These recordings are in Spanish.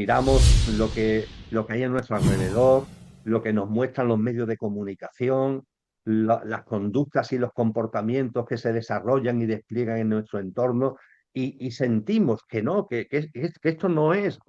Miramos lo que hay a nuestro alrededor, lo que nos muestran los medios de comunicación, las conductas y los comportamientos que se desarrollan y despliegan en nuestro entorno y sentimos que no, que esto no es,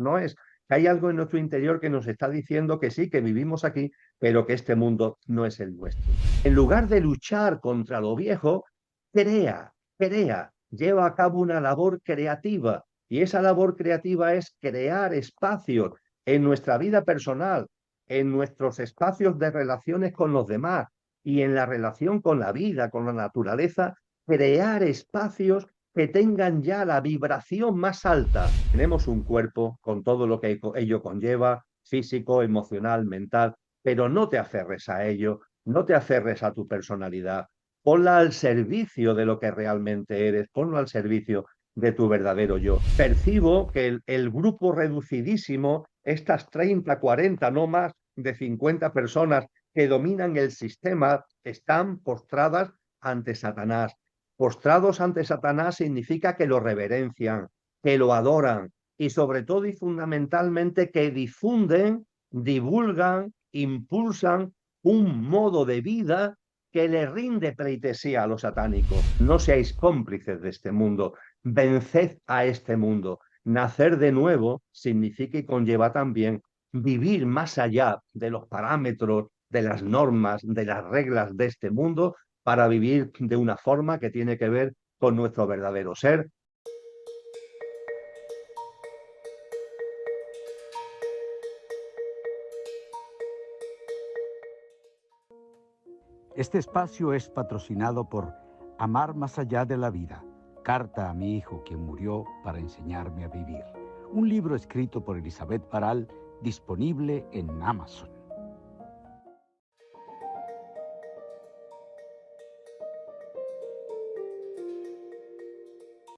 que hay algo en nuestro interior que nos está diciendo que sí, que vivimos aquí, pero que este mundo no es el nuestro. En lugar de luchar contra lo viejo, lleva a cabo una labor creativa y esa labor creativa es crear espacios en nuestra vida personal, en nuestros espacios de relaciones con los demás y en la relación con la vida, con la naturaleza, crear espacios que tengan ya la vibración más alta. Tenemos un cuerpo con todo lo que ello conlleva, físico, emocional, mental, pero no te aferres a ello, no te aferres a tu personalidad, ponla al servicio de lo que realmente eres, ponlo al servicio de tu verdadero yo. Percibo que el grupo reducidísimo, estas 30, 40, no más de 50 personas que dominan el sistema, están postradas ante Satanás. Postrados ante Satanás significa que lo reverencian, que lo adoran y sobre todo y fundamentalmente que difunden, divulgan, impulsan un modo de vida que le rinde pleitesía a los satánicos. No seáis cómplices de este mundo, venced a este mundo. Nacer de nuevo significa y conlleva también vivir más allá de los parámetros, de las normas, de las reglas de este mundo, para vivir de una forma que tiene que ver con nuestro verdadero ser. Este espacio es patrocinado por Amar más allá de la vida, carta a mi hijo quien murió para enseñarme a vivir. Un libro escrito por Elizabeth Paral, disponible en Amazon.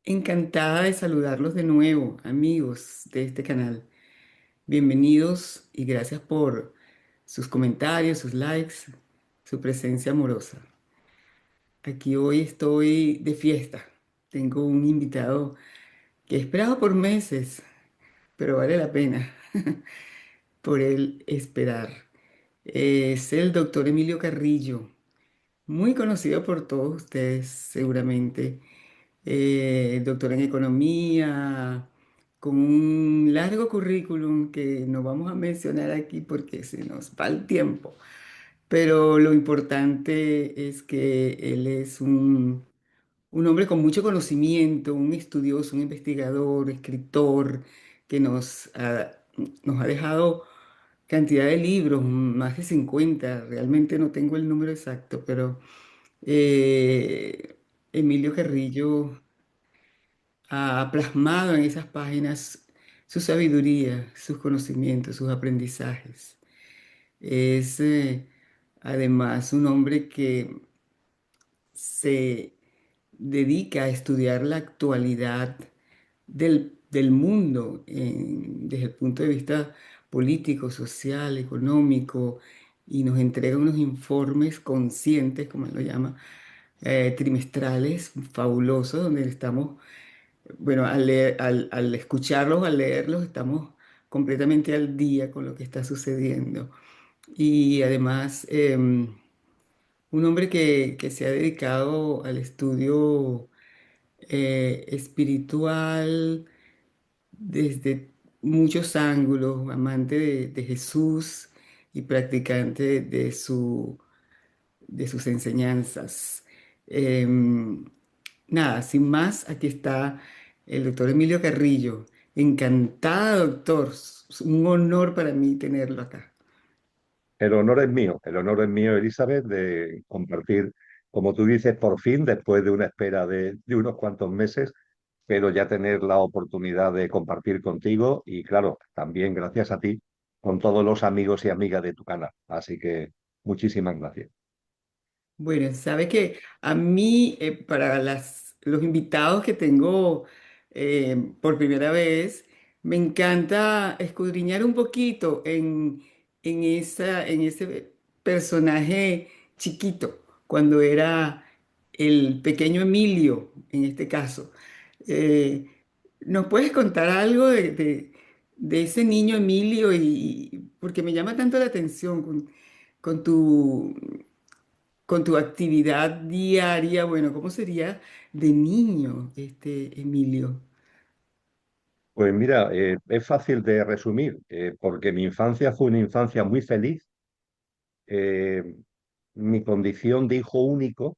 Encantada de saludarlos de nuevo, amigos de este canal. Bienvenidos y gracias por sus comentarios, sus likes, su presencia amorosa. Aquí hoy estoy de fiesta. Tengo un invitado que he esperado por meses, pero vale la pena por él esperar. Es el doctor Emilio Carrillo, muy conocido por todos ustedes seguramente. Doctor en economía, con un largo currículum que no vamos a mencionar aquí porque se nos va el tiempo. Pero lo importante es que él es un hombre con mucho conocimiento, un estudioso, un investigador, escritor, que nos ha dejado cantidad de libros, más de 50. Realmente no tengo el número exacto, pero Emilio Carrillo ha plasmado en esas páginas su sabiduría, sus conocimientos, sus aprendizajes. Es además un hombre que se dedica a estudiar la actualidad del mundo desde el punto de vista político, social, económico, y nos entrega unos informes conscientes, como él lo llama, trimestrales, fabulosos, donde estamos, bueno, al escucharlos, al leerlos, estamos completamente al día con lo que está sucediendo. Y además, un hombre que se ha dedicado al estudio espiritual desde muchos ángulos, amante de Jesús y practicante de sus enseñanzas. Em, Nada, sin más, aquí está el doctor Emilio Carrillo. Encantada, doctor. Es un honor para mí tenerlo acá. El honor es mío, Elizabeth, de compartir, como tú dices, por fin, después de una espera de unos cuantos meses, pero ya tener la oportunidad de compartir contigo y, claro, también gracias a ti, con todos los amigos y amigas de tu canal. Así que muchísimas gracias. Bueno, sabe que a mí, para los invitados que tengo por primera vez, me encanta escudriñar un poquito en ese personaje chiquito, cuando era el pequeño Emilio, en este caso. Eh, ¿Nos puedes contar algo de ese niño Emilio y porque me llama tanto la atención con con tu actividad diaria. Bueno, ¿cómo sería de niño este Emilio? Pues mira, es fácil de resumir, porque mi infancia fue una infancia muy feliz. Eh, Mi condición de hijo único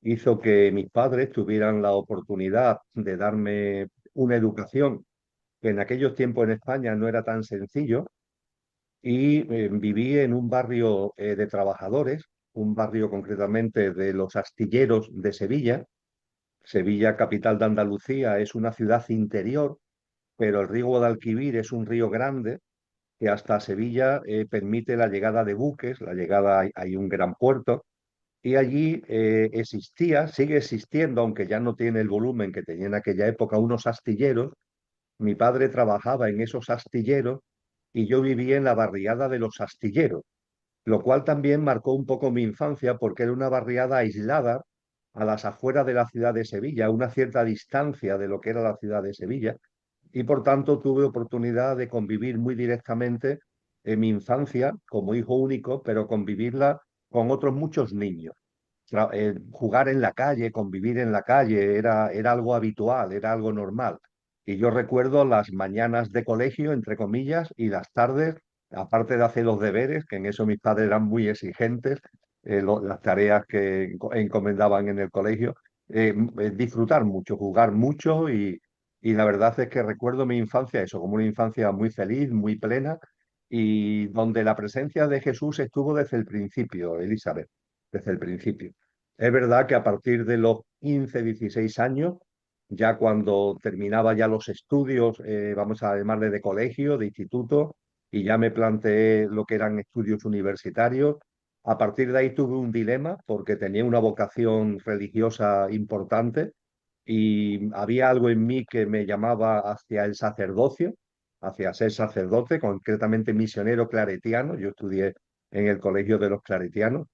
hizo que mis padres tuvieran la oportunidad de darme una educación que en aquellos tiempos en España no era tan sencillo, y viví en un barrio de trabajadores, un barrio concretamente de los Astilleros de Sevilla. Sevilla, capital de Andalucía, es una ciudad interior, pero el río Guadalquivir es un río grande que hasta Sevilla permite la llegada de buques, la llegada, hay un gran puerto, y allí existía, sigue existiendo, aunque ya no tiene el volumen que tenía en aquella época, unos astilleros. Mi padre trabajaba en esos astilleros y yo vivía en la barriada de los astilleros, lo cual también marcó un poco mi infancia porque era una barriada aislada a las afueras de la ciudad de Sevilla, a una cierta distancia de lo que era la ciudad de Sevilla, y por tanto tuve oportunidad de convivir muy directamente en mi infancia como hijo único, pero convivirla con otros muchos niños. Jugar en la calle, convivir en la calle, era algo habitual, era algo normal. Y yo recuerdo las mañanas de colegio, entre comillas, y las tardes, aparte de hacer los deberes, que en eso mis padres eran muy exigentes, las tareas que encomendaban en el colegio, disfrutar mucho, jugar mucho, y la verdad es que recuerdo mi infancia, eso, como una infancia muy feliz, muy plena, y donde la presencia de Jesús estuvo desde el principio, Elizabeth, desde el principio. Es verdad que a partir de los 15, 16 años, ya cuando terminaba ya los estudios, vamos a llamarle de colegio, de instituto, y ya me planteé lo que eran estudios universitarios. A partir de ahí tuve un dilema porque tenía una vocación religiosa importante y había algo en mí que me llamaba hacia el sacerdocio, hacia ser sacerdote, concretamente misionero claretiano. Yo estudié en el Colegio de los Claretianos,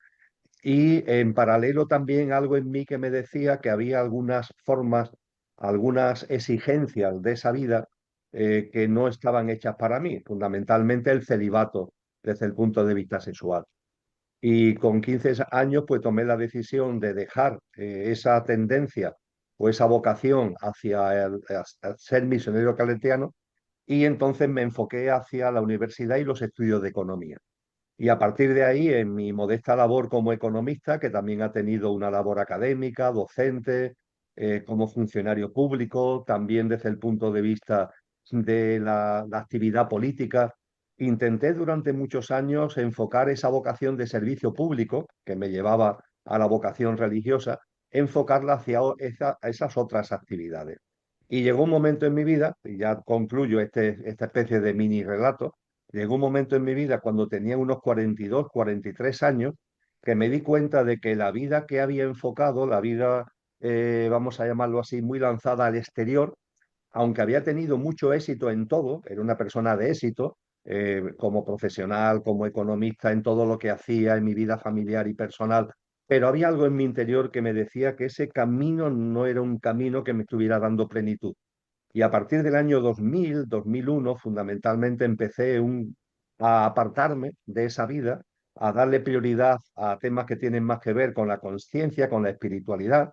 y en paralelo también algo en mí que me decía que había algunas formas, algunas exigencias de esa vida que no estaban hechas para mí, fundamentalmente el celibato desde el punto de vista sexual. Y con 15 años pues tomé la decisión de dejar esa tendencia o esa vocación hacia a ser misionero claretiano, y entonces me enfoqué hacia la universidad y los estudios de economía. Y a partir de ahí, en mi modesta labor como economista, que también ha tenido una labor académica, docente, como funcionario público, también desde el punto de vista de la actividad política, intenté durante muchos años enfocar esa vocación de servicio público, que me llevaba a la vocación religiosa, enfocarla hacia esas otras actividades. Y llegó un momento en mi vida, y ya concluyo esta especie de mini relato. Llegó un momento en mi vida cuando tenía unos 42, 43 años, que me di cuenta de que la vida que había enfocado, la vida, vamos a llamarlo así, muy lanzada al exterior, aunque había tenido mucho éxito en todo, era una persona de éxito, como profesional, como economista, en todo lo que hacía, en mi vida familiar y personal, pero había algo en mi interior que me decía que ese camino no era un camino que me estuviera dando plenitud. Y a partir del año 2000, 2001, fundamentalmente a apartarme de esa vida, a darle prioridad a temas que tienen más que ver con la conciencia, con la espiritualidad.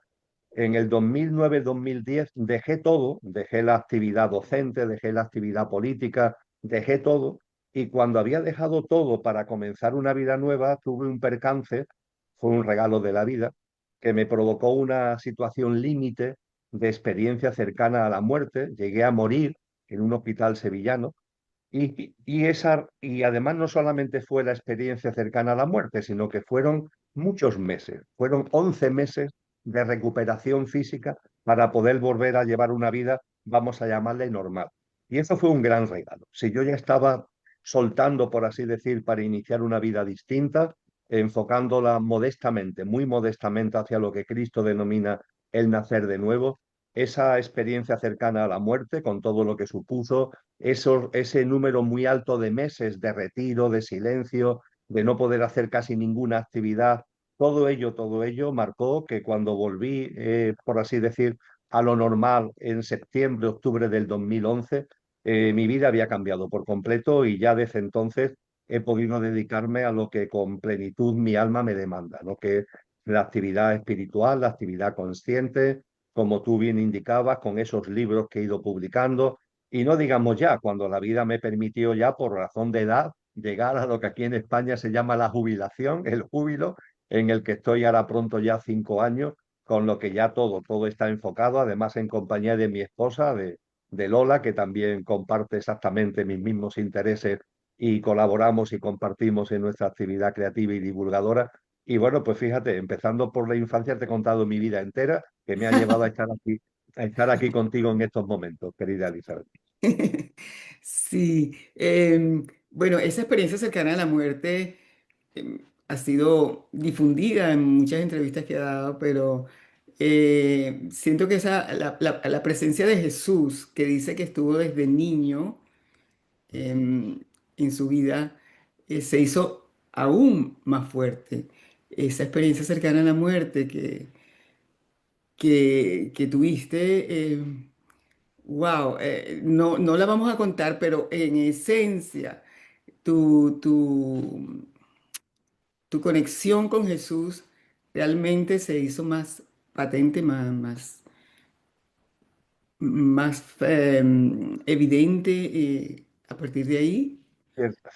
En el 2009-2010 dejé todo, dejé la actividad docente, dejé la actividad política, dejé todo, y cuando había dejado todo para comenzar una vida nueva, tuve un percance, fue un regalo de la vida, que me provocó una situación límite de experiencia cercana a la muerte. Llegué a morir en un hospital sevillano, y además no solamente fue la experiencia cercana a la muerte, sino que fueron muchos meses, fueron 11 meses de recuperación física para poder volver a llevar una vida, vamos a llamarle normal. Y eso fue un gran regalo. Si yo ya estaba soltando, por así decir, para iniciar una vida distinta, enfocándola modestamente, muy modestamente hacia lo que Cristo denomina el nacer de nuevo, esa experiencia cercana a la muerte, con todo lo que supuso, ese número muy alto de meses de retiro, de silencio, de no poder hacer casi ninguna actividad, todo ello marcó que cuando volví, por así decir, a lo normal en septiembre, octubre del 2011, mi vida había cambiado por completo y ya desde entonces he podido dedicarme a lo que con plenitud mi alma me demanda, ¿no? Que es la actividad espiritual, la actividad consciente, como tú bien indicabas, con esos libros que he ido publicando. Y no digamos ya, cuando la vida me permitió ya, por razón de edad, llegar a lo que aquí en España se llama la jubilación, el júbilo, en el que estoy ahora pronto ya 5 años, con lo que ya todo está enfocado, además en compañía de mi esposa, de Lola, que también comparte exactamente mis mismos intereses y colaboramos y compartimos en nuestra actividad creativa y divulgadora. Y bueno, pues fíjate, empezando por la infancia, te he contado mi vida entera, que me ha llevado a estar aquí contigo en estos momentos, querida Elizabeth. Sí, bueno, esa experiencia cercana a la muerte ha sido difundida en muchas entrevistas que ha dado, pero siento que la presencia de Jesús, que dice que estuvo desde niño en su vida, se hizo aún más fuerte. Esa experiencia cercana a la muerte que tuviste. Wow, no, no la vamos a contar, pero en esencia, tu, tu, tu conexión con Jesús realmente se hizo más patente, más evidente a partir de ahí.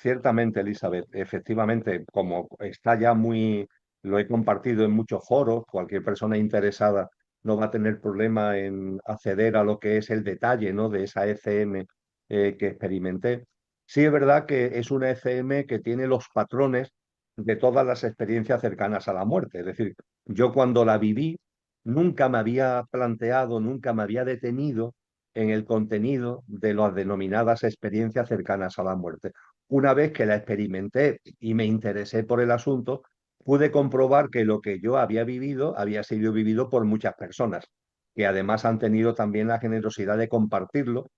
Ciertamente, Elizabeth, efectivamente, como está ya muy, lo he compartido en muchos foros, cualquier persona interesada no va a tener problema en acceder a lo que es el detalle, ¿no? De esa ECM que experimenté. Sí es verdad que es una ECM que tiene los patrones de todas las experiencias cercanas a la muerte. Es decir, yo cuando la viví nunca me había planteado, nunca me había detenido en el contenido de las denominadas experiencias cercanas a la muerte. Una vez que la experimenté y me interesé por el asunto, pude comprobar que lo que yo había vivido había sido vivido por muchas personas, que además han tenido también la generosidad de compartirlo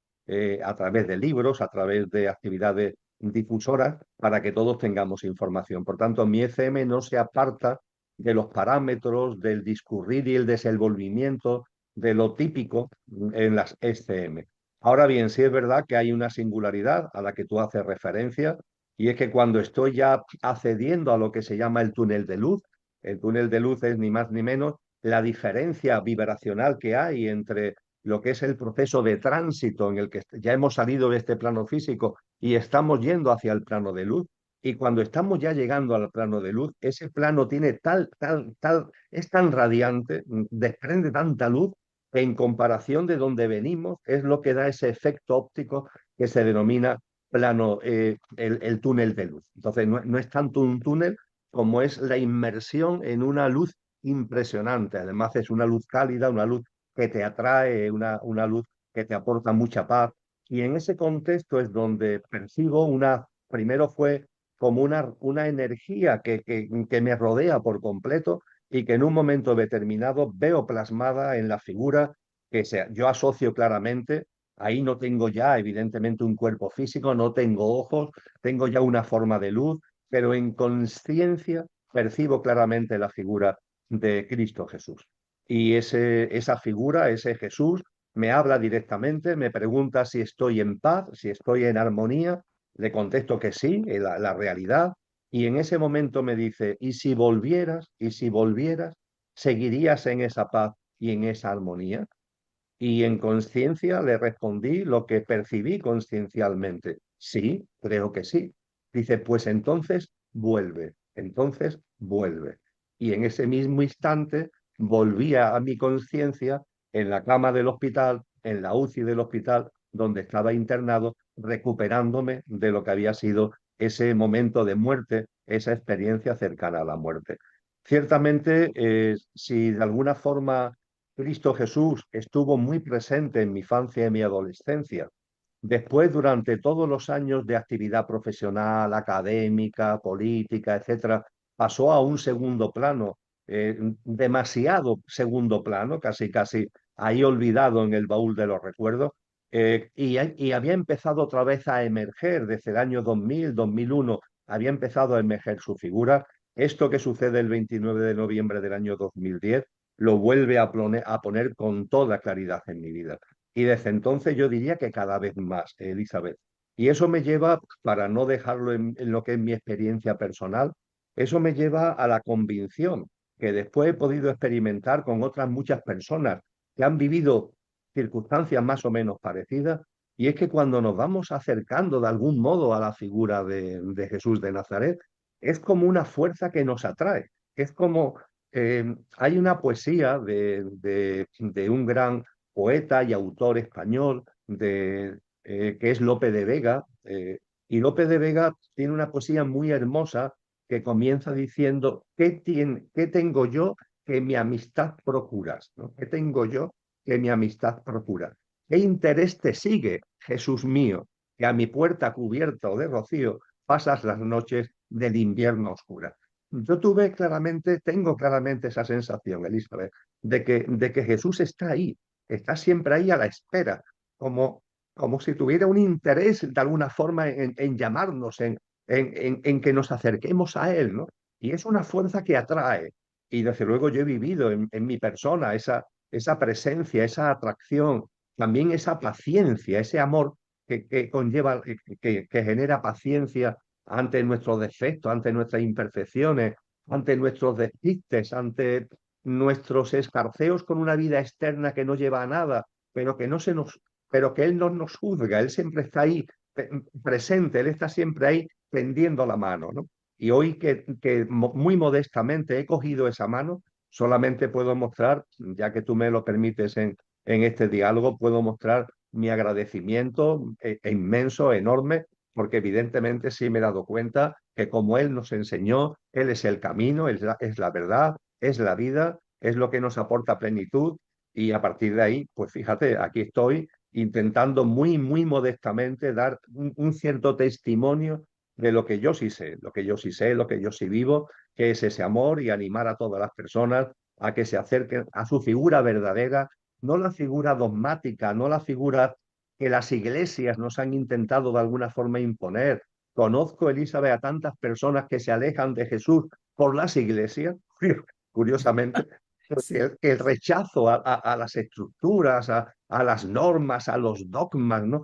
a través de libros, a través de actividades difusoras, para que todos tengamos información. Por tanto, mi ECM no se aparta de los parámetros del discurrir y el desenvolvimiento de lo típico en las ECM. Ahora bien, sí es verdad que hay una singularidad a la que tú haces referencia, y es que cuando estoy ya accediendo a lo que se llama el túnel de luz es ni más ni menos la diferencia vibracional que hay entre lo que es el proceso de tránsito en el que ya hemos salido de este plano físico y estamos yendo hacia el plano de luz. Y cuando estamos ya llegando al plano de luz, ese plano tiene es tan radiante, desprende tanta luz en comparación de donde venimos, es lo que da ese efecto óptico que se denomina plano, el túnel de luz. Entonces, no es tanto un túnel como es la inmersión en una luz impresionante. Además, es una luz cálida, una luz que te atrae, una luz que te aporta mucha paz. Y en ese contexto es donde percibo primero fue como una energía que me rodea por completo y que en un momento determinado veo plasmada en la figura yo asocio claramente. Ahí no tengo ya, evidentemente, un cuerpo físico, no tengo ojos, tengo ya una forma de luz, pero en conciencia percibo claramente la figura de Cristo Jesús. Y esa figura, ese Jesús, me habla directamente, me pregunta si estoy en paz, si estoy en armonía, le contesto que sí, la realidad, y en ese momento me dice, y si volvieras, seguirías en esa paz y en esa armonía. Y en conciencia le respondí lo que percibí conciencialmente. Sí, creo que sí. Dice, pues entonces vuelve. Y en ese mismo instante volvía a mi conciencia en la cama del hospital, en la UCI del hospital, donde estaba internado, recuperándome de lo que había sido ese momento de muerte, esa experiencia cercana a la muerte. Ciertamente, si de alguna forma Cristo Jesús estuvo muy presente en mi infancia y mi adolescencia. Después, durante todos los años de actividad profesional, académica, política, etcétera, pasó a un segundo plano, demasiado segundo plano, casi ahí olvidado en el baúl de los recuerdos, y había empezado otra vez a emerger desde el año 2000, 2001, había empezado a emerger su figura. Esto que sucede el 29 de noviembre del año 2010 lo vuelve a poner con toda claridad en mi vida. Y desde entonces yo diría que cada vez más, Elizabeth. Y eso me lleva, para no dejarlo en lo que es mi experiencia personal, eso me lleva a la convicción que después he podido experimentar con otras muchas personas que han vivido circunstancias más o menos parecidas, y es que cuando nos vamos acercando de algún modo a la figura de Jesús de Nazaret, es como una fuerza que nos atrae. Es como hay una poesía de un gran poeta y autor español que es Lope de Vega, y Lope de Vega tiene una poesía muy hermosa que comienza diciendo: ¿qué tengo yo que mi amistad procuras? ¿No? ¿Qué tengo yo que mi amistad procura? ¿Qué interés te sigue, Jesús mío, que a mi puerta cubierta o de rocío pasas las noches del invierno oscura? Yo tengo claramente esa sensación, Elizabeth, de que Jesús está ahí, está siempre ahí a la espera, como si tuviera un interés de alguna forma en llamarnos, en que nos acerquemos a Él, ¿no? Y es una fuerza que atrae. Y desde luego yo he vivido en mi persona esa presencia, esa atracción, también esa paciencia, ese amor que conlleva, que genera paciencia ante nuestros defectos, ante nuestras imperfecciones, ante nuestros despistes, ante nuestros escarceos con una vida externa que no lleva a nada, pero que no se nos, pero que Él no nos juzga, Él siempre está ahí presente, Él está siempre ahí tendiendo la mano, ¿no? Y hoy que muy modestamente he cogido esa mano, solamente puedo mostrar, ya que tú me lo permites en este diálogo, puedo mostrar mi agradecimiento inmenso, enorme, porque evidentemente sí me he dado cuenta que como Él nos enseñó, Él es el camino, es la verdad, es la vida, es lo que nos aporta plenitud, y a partir de ahí, pues fíjate, aquí estoy intentando muy, muy modestamente dar un cierto testimonio de lo que yo sí sé, lo que yo sí sé, lo que yo sí vivo, que es ese amor, y animar a todas las personas a que se acerquen a su figura verdadera, no la figura dogmática, no la figura que las iglesias nos han intentado de alguna forma imponer. Conozco, Elizabeth, a tantas personas que se alejan de Jesús por las iglesias, curiosamente, porque Sí. el rechazo a las estructuras, a las normas, a los dogmas, ¿no?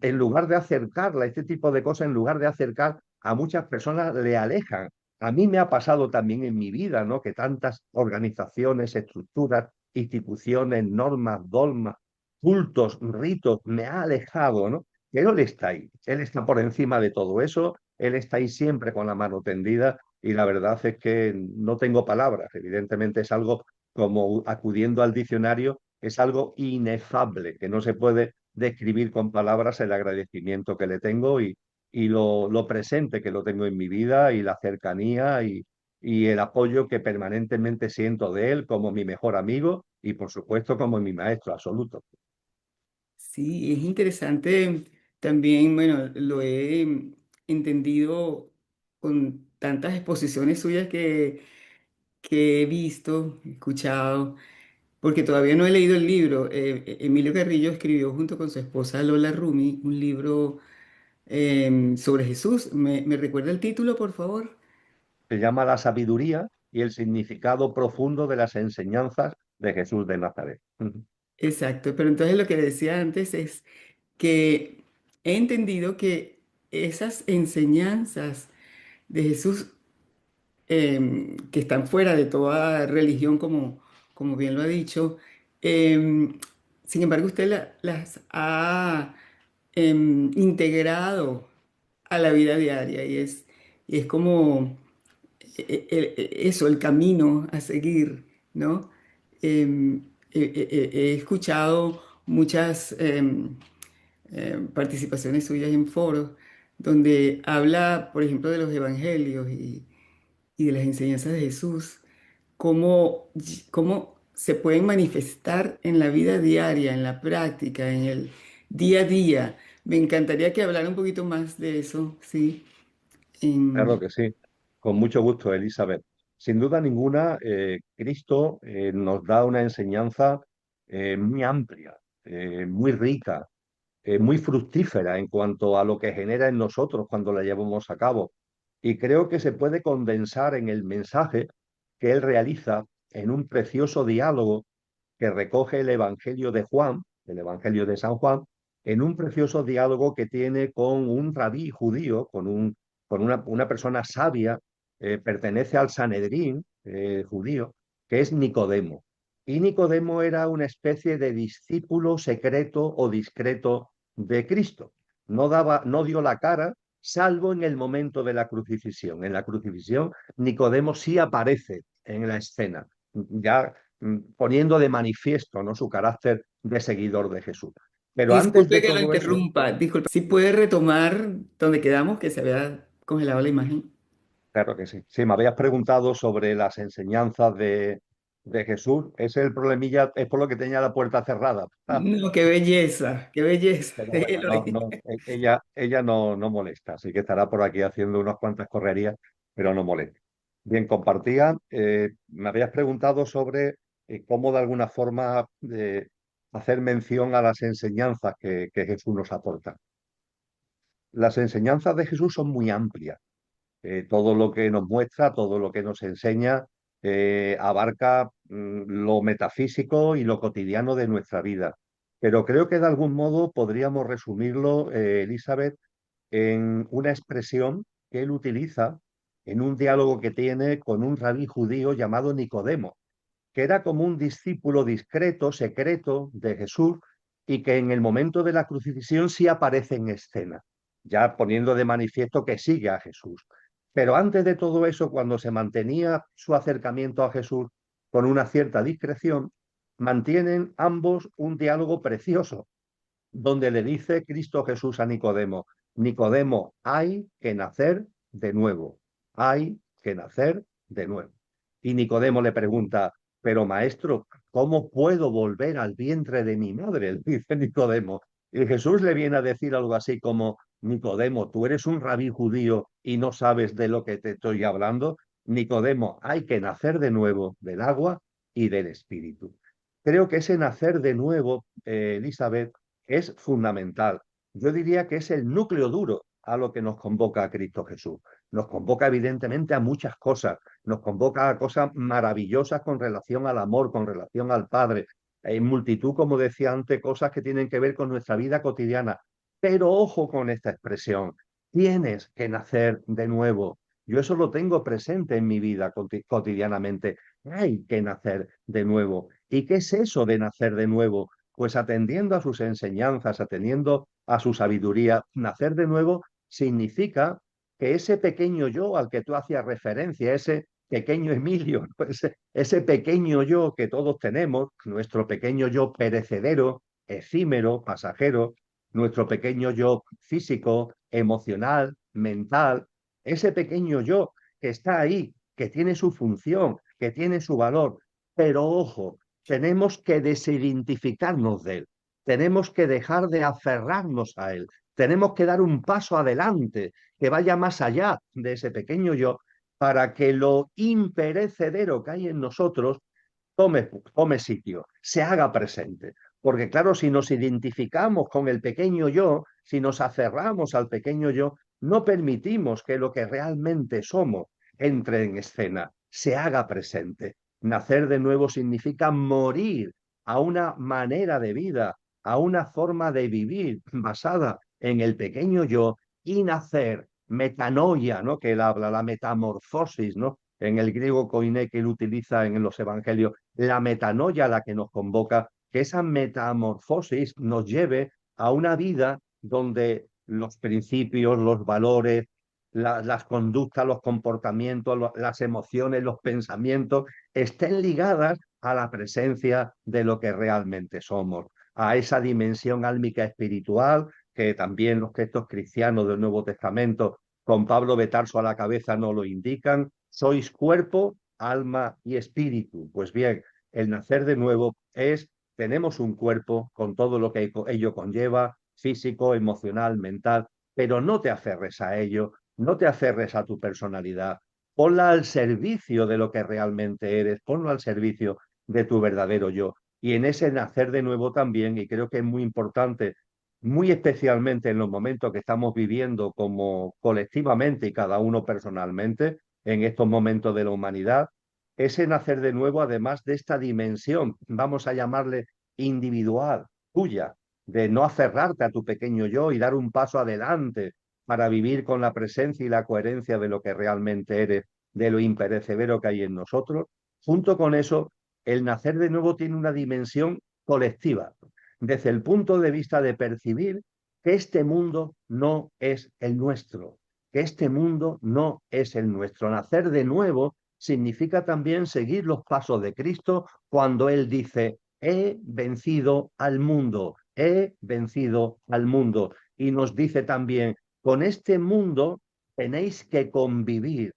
En lugar de acercarla, este tipo de cosas, en lugar de acercar a muchas personas, le alejan. A mí me ha pasado también en mi vida, ¿no? Que tantas organizaciones, estructuras, instituciones, normas, dogmas, cultos, ritos, me ha alejado, ¿no? Pero Él está ahí, Él está por encima de todo eso, Él está ahí siempre con la mano tendida, y la verdad es que no tengo palabras. Evidentemente es algo, como acudiendo al diccionario, es algo inefable, que no se puede describir con palabras el agradecimiento que le tengo, y lo presente que lo tengo en mi vida, y la cercanía y el apoyo que permanentemente siento de él como mi mejor amigo y por supuesto como mi maestro absoluto. Sí, es interesante también, bueno, lo he entendido con tantas exposiciones suyas que he visto, escuchado, porque todavía no he leído el libro. Emilio Carrillo escribió junto con su esposa Lola Rumi un libro sobre Jesús. ¿Me recuerda el título, por favor? Se llama La sabiduría y el significado profundo de las enseñanzas de Jesús de Nazaret. Exacto, pero entonces lo que decía antes es que he entendido que esas enseñanzas de Jesús que están fuera de toda religión, como bien lo ha dicho. Sin embargo, usted las ha integrado a la vida diaria y es como eso, el camino a seguir, ¿no? He escuchado muchas participaciones suyas en foros donde habla, por ejemplo, de los evangelios y de las enseñanzas de Jesús, cómo se pueden manifestar en la vida diaria, en la práctica, en el día a día. Me encantaría que hablara un poquito más de eso, sí. Claro En- que sí, con mucho gusto, Elizabeth. Sin duda ninguna, Cristo nos da una enseñanza muy amplia, muy rica, muy fructífera en cuanto a lo que genera en nosotros cuando la llevamos a cabo. Y creo que se puede condensar en el mensaje que Él realiza en un precioso diálogo que recoge el Evangelio de Juan, el Evangelio de San Juan, en un precioso diálogo que tiene con un rabí judío, con una persona sabia, pertenece al Sanedrín judío, que es Nicodemo. Y Nicodemo era una especie de discípulo secreto o discreto de Cristo. No dio la cara, salvo en el momento de la crucifixión. En la crucifixión, Nicodemo sí aparece en la escena, ya poniendo de manifiesto, ¿no?, su carácter de seguidor de Jesús. Pero antes Disculpe de que lo todo eso, interrumpa. Disculpe. ¿Sí puede retomar donde quedamos, que se había congelado la imagen? claro que sí. Sí, me habías preguntado sobre las enseñanzas de Jesús. Ese es el problemilla, es por lo que tenía la puerta cerrada. No, qué belleza, qué belleza. Pero bueno, Déjelo ahí. ella no molesta, así que estará por aquí haciendo unas cuantas correrías, pero no molesta. Bien, compartía, me habías preguntado sobre cómo de alguna forma hacer mención a las enseñanzas que Jesús nos aporta. Las enseñanzas de Jesús son muy amplias. Todo lo que nos muestra, todo lo que nos enseña, abarca lo metafísico y lo cotidiano de nuestra vida. Pero creo que de algún modo podríamos resumirlo, Elizabeth, en una expresión que él utiliza en un diálogo que tiene con un rabí judío llamado Nicodemo, que era como un discípulo discreto, secreto de Jesús, y que en el momento de la crucifixión sí aparece en escena, ya poniendo de manifiesto que sigue a Jesús. Pero antes de todo eso, cuando se mantenía su acercamiento a Jesús con una cierta discreción, mantienen ambos un diálogo precioso, donde le dice Cristo Jesús a Nicodemo: Nicodemo, hay que nacer de nuevo, hay que nacer de nuevo. Y Nicodemo le pregunta: pero maestro, ¿cómo puedo volver al vientre de mi madre?, dice Nicodemo. Y Jesús le viene a decir algo así como: Nicodemo, tú eres un rabí judío y no sabes de lo que te estoy hablando. Nicodemo, hay que nacer de nuevo del agua y del espíritu. Creo que ese nacer de nuevo, Elizabeth, es fundamental. Yo diría que es el núcleo duro a lo que nos convoca a Cristo Jesús. Nos convoca evidentemente a muchas cosas, nos convoca a cosas maravillosas con relación al amor, con relación al Padre, en multitud, como decía antes, cosas que tienen que ver con nuestra vida cotidiana. Pero ojo con esta expresión: tienes que nacer de nuevo. Yo eso lo tengo presente en mi vida cotidianamente. Hay que nacer de nuevo. ¿Y qué es eso de nacer de nuevo? Pues atendiendo a sus enseñanzas, atendiendo a su sabiduría. Nacer de nuevo significa que ese pequeño yo al que tú hacías referencia, ese pequeño Emilio, ¿no?, ese pequeño yo que todos tenemos, nuestro pequeño yo perecedero, efímero, pasajero, nuestro pequeño yo físico, emocional, mental, ese pequeño yo que está ahí, que tiene su función, que tiene su valor. Pero ojo, tenemos que desidentificarnos de él, tenemos que dejar de aferrarnos a él, tenemos que dar un paso adelante que vaya más allá de ese pequeño yo, para que lo imperecedero que hay en nosotros tome sitio, se haga presente. Porque claro, si nos identificamos con el pequeño yo, si nos aferramos al pequeño yo, no permitimos que lo que realmente somos entre en escena, se haga presente. Nacer de nuevo significa morir a una manera de vida, a una forma de vivir basada en el pequeño yo, y nacer, metanoia, ¿no?, que él habla, la metamorfosis, ¿no?, en el griego koiné que él utiliza en los evangelios, la metanoia a la que nos convoca, que esa metamorfosis nos lleve a una vida donde los principios, los valores, las conductas, los comportamientos, las emociones, los pensamientos estén ligadas a la presencia de lo que realmente somos, a esa dimensión álmica espiritual que también los textos cristianos del Nuevo Testamento, con Pablo de Tarso a la cabeza, nos lo indican. Sois cuerpo, alma y espíritu. Pues bien, el nacer de nuevo tenemos un cuerpo con todo lo que ello conlleva, físico, emocional, mental, pero no te aferres a ello, no te aferres a tu personalidad, ponla al servicio de lo que realmente eres, ponlo al servicio de tu verdadero yo. Y en ese nacer de nuevo también, y creo que es muy importante, muy especialmente en los momentos que estamos viviendo como colectivamente y cada uno personalmente, en estos momentos de la humanidad, ese nacer de nuevo, además de esta dimensión, vamos a llamarle individual, tuya, de no aferrarte a tu pequeño yo y dar un paso adelante para vivir con la presencia y la coherencia de lo que realmente eres, de lo imperecedero que hay en nosotros. Junto con eso, el nacer de nuevo tiene una dimensión colectiva, desde el punto de vista de percibir que este mundo no es el nuestro, que este mundo no es el nuestro. Nacer de nuevo significa también seguir los pasos de Cristo cuando Él dice, he vencido al mundo, he vencido al mundo. Y nos dice también, con este mundo tenéis que convivir,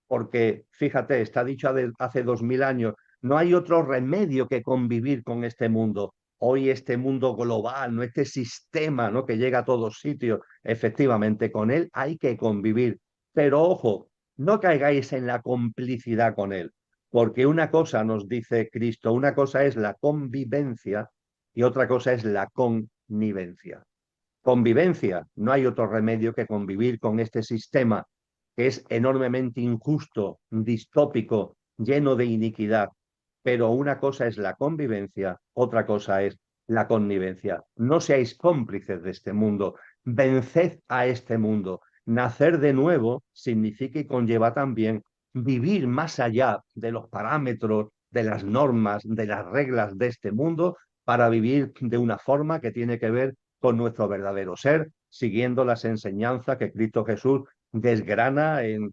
porque fíjate, está dicho hace 2000 años, no hay otro remedio que convivir con este mundo. Hoy este mundo global, ¿no? Este sistema, ¿no? Que llega a todos sitios, efectivamente, con él hay que convivir. Pero ojo, no caigáis en la complicidad con él, porque una cosa nos dice Cristo, una cosa es la convivencia y otra cosa es la connivencia. Convivencia, no hay otro remedio que convivir con este sistema que es enormemente injusto, distópico, lleno de iniquidad. Pero una cosa es la convivencia, otra cosa es la connivencia. No seáis cómplices de este mundo, venced a este mundo. Nacer de nuevo significa y conlleva también vivir más allá de los parámetros, de las normas, de las reglas de este mundo, para vivir de una forma que tiene que ver con nuestro verdadero ser, siguiendo las enseñanzas que Cristo Jesús desgrana en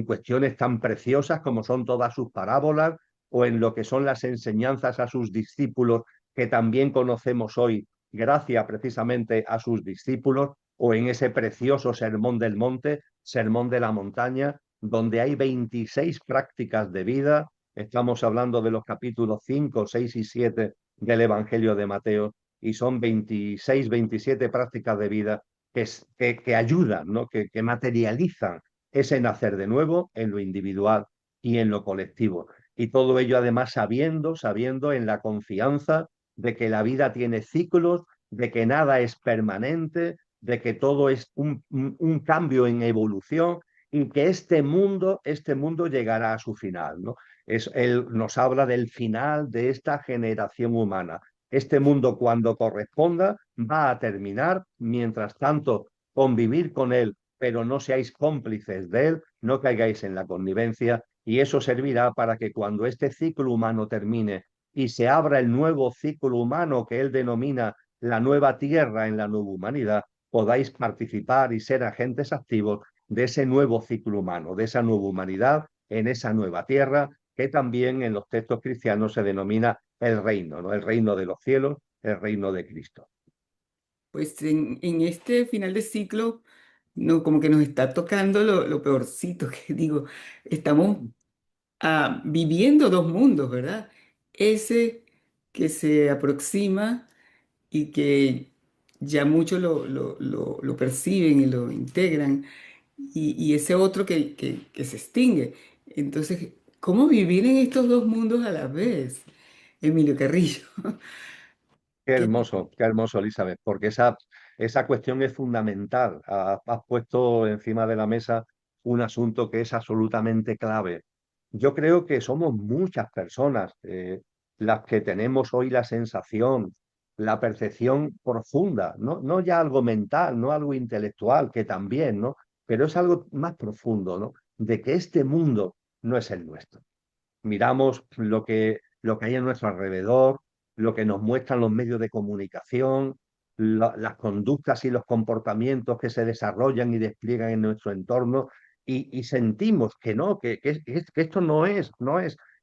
cuestiones tan preciosas como son todas sus parábolas o en lo que son las enseñanzas a sus discípulos que también conocemos hoy gracias precisamente a sus discípulos o en ese precioso sermón del monte, sermón de la montaña, donde hay 26 prácticas de vida. Estamos hablando de los capítulos 5, 6 y 7 del Evangelio de Mateo y son 26, 27 prácticas de vida que ayudan, ¿no? Que materializan ese nacer de nuevo en lo individual y en lo colectivo. Y todo ello además sabiendo en la confianza de que la vida tiene ciclos, de que nada es permanente, de que todo es un cambio en evolución y que este mundo llegará a su final, ¿no? Él nos habla del final de esta generación humana. Este mundo, cuando corresponda, va a terminar. Mientras tanto, convivir con él, pero no seáis cómplices de él, no caigáis en la connivencia, y eso servirá para que cuando este ciclo humano termine y se abra el nuevo ciclo humano que él denomina la nueva tierra en la nueva humanidad, podáis participar y ser agentes activos de ese nuevo ciclo humano, de esa nueva humanidad en esa nueva tierra que también en los textos cristianos se denomina el reino, ¿no? El reino de los cielos, el reino de Cristo. Pues en este final de ciclo, no, como que nos está tocando lo peorcito, que digo, estamos viviendo dos mundos, ¿verdad? Ese que se aproxima y que ya muchos lo perciben y lo integran, y ese otro que se extingue. Entonces, ¿cómo vivir en estos dos mundos a la vez? Emilio Carrillo. ¿Qué? Qué hermoso, Elizabeth, porque esa cuestión es fundamental. Has puesto encima de la mesa un asunto que es absolutamente clave. Yo creo que somos muchas personas las que tenemos hoy la sensación, la percepción profunda, no ya algo mental, no algo intelectual, que también, ¿no? Pero es algo más profundo, ¿no? De que este mundo no es el nuestro. Miramos lo que hay en nuestro alrededor, lo que nos muestran los medios de comunicación, las conductas y los comportamientos que se desarrollan y despliegan en nuestro entorno y sentimos que no, que esto no es,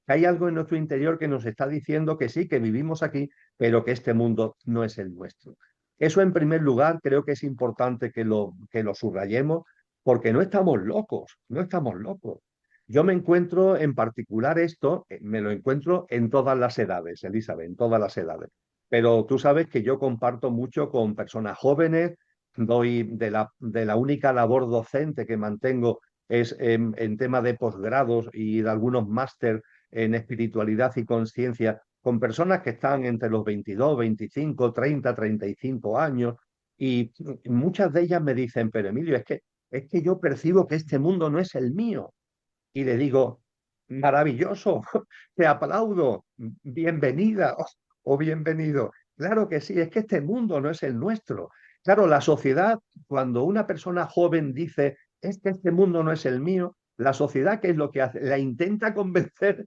que hay algo en nuestro interior que nos está diciendo que sí, que vivimos aquí, pero que este mundo no es el nuestro. Eso en primer lugar creo que es importante que lo subrayemos porque no estamos locos, no estamos locos. Yo me encuentro en particular esto, me lo encuentro en todas las edades, Elizabeth, en todas las edades. Pero tú sabes que yo comparto mucho con personas jóvenes, doy de la única labor docente que mantengo es en tema de posgrados y de algunos máster en espiritualidad y conciencia, con personas que están entre los 22, 25, 30, 35 años, y muchas de ellas me dicen, pero Emilio, es que yo percibo que este mundo no es el mío y le digo, maravilloso, te aplaudo, bienvenida. o bienvenido. Claro que sí, es que este mundo no es el nuestro. Claro, la sociedad, cuando una persona joven dice, es que este mundo no es el mío, la sociedad, ¿qué es lo que hace? La intenta convencer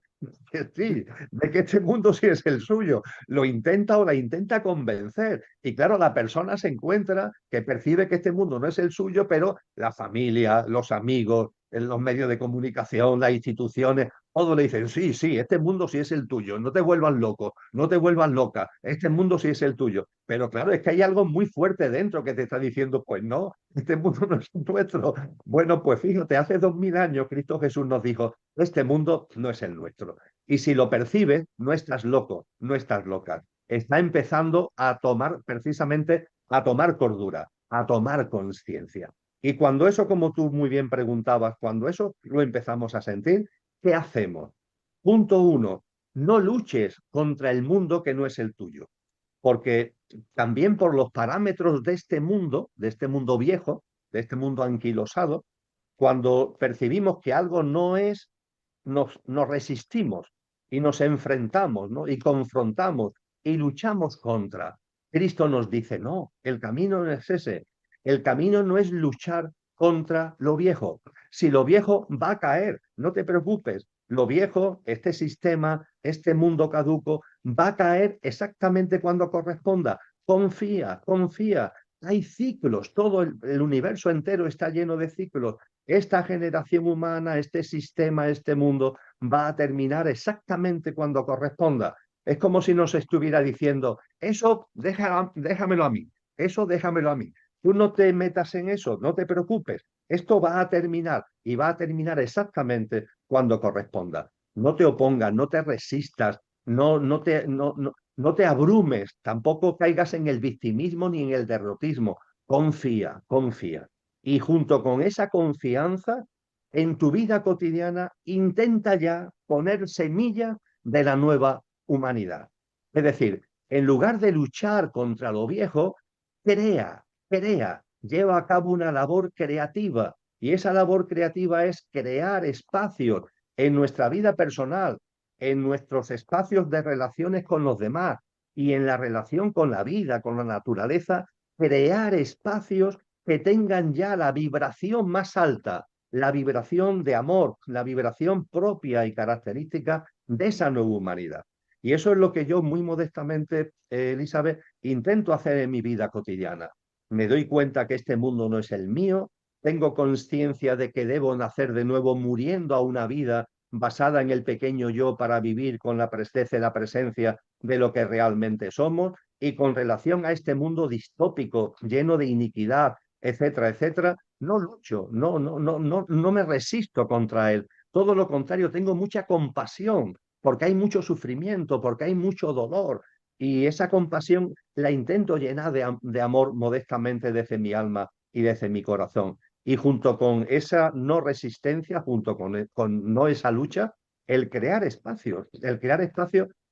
que sí, de que este mundo sí es el suyo. Lo intenta o la intenta convencer. Y claro, la persona se encuentra que percibe que este mundo no es el suyo, pero la familia, los amigos, en los medios de comunicación, las instituciones, todos le dicen, sí, sí, este mundo sí es el tuyo, no te vuelvas loco, no te vuelvas loca, este mundo sí es el tuyo. Pero claro, es que hay algo muy fuerte dentro que te está diciendo, pues no, este mundo no es nuestro. Bueno, pues fíjate, hace 2000 años Cristo Jesús nos dijo, este mundo no es el nuestro. Y si lo percibes, no estás loco, no estás loca. Está empezando a tomar, precisamente, a tomar cordura, a tomar conciencia. Y cuando eso, como tú muy bien preguntabas, cuando eso lo empezamos a sentir, ¿qué hacemos? Punto uno, no luches contra el mundo que no es el tuyo, porque también por los parámetros de este mundo viejo, de este mundo anquilosado, cuando percibimos que algo no es, nos resistimos y nos enfrentamos, ¿no? Y confrontamos y luchamos contra. Cristo nos dice, no, el camino no es ese. El camino no es luchar contra lo viejo. Si lo viejo va a caer, no te preocupes. Lo viejo, este sistema, este mundo caduco, va a caer exactamente cuando corresponda. Confía, confía. Hay ciclos, todo el universo entero está lleno de ciclos. Esta generación humana, este sistema, este mundo va a terminar exactamente cuando corresponda. Es como si nos estuviera diciendo, eso déjamelo a mí, eso déjamelo a mí. Tú no te metas en eso, no te preocupes. Esto va a terminar y va a terminar exactamente cuando corresponda. No te opongas, no te resistas, no te abrumes, tampoco caigas en el victimismo ni en el derrotismo. Confía, confía. Y junto con esa confianza, en tu vida cotidiana, intenta ya poner semilla de la nueva humanidad. Es decir, en lugar de luchar contra lo viejo, crea, crea, lleva a cabo una labor creativa. Y esa labor creativa es crear espacios en nuestra vida personal, en nuestros espacios de relaciones con los demás y en la relación con la vida, con la naturaleza, crear espacios que tengan ya la vibración más alta, la vibración de amor, la vibración propia y característica de esa nueva humanidad. Y eso es lo que yo muy modestamente, Elizabeth, intento hacer en mi vida cotidiana. Me doy cuenta que este mundo no es el mío, tengo conciencia de que debo nacer de nuevo muriendo a una vida basada en el pequeño yo para vivir con la presteza y la presencia de lo que realmente somos, y con relación a este mundo distópico, lleno de iniquidad, etcétera, etcétera, no lucho, no me resisto contra él. Todo lo contrario, tengo mucha compasión, porque hay mucho sufrimiento, porque hay mucho dolor, y esa compasión la intento llenar de amor modestamente desde mi alma y desde mi corazón. Y junto con esa no resistencia, junto con no esa lucha, el crear espacios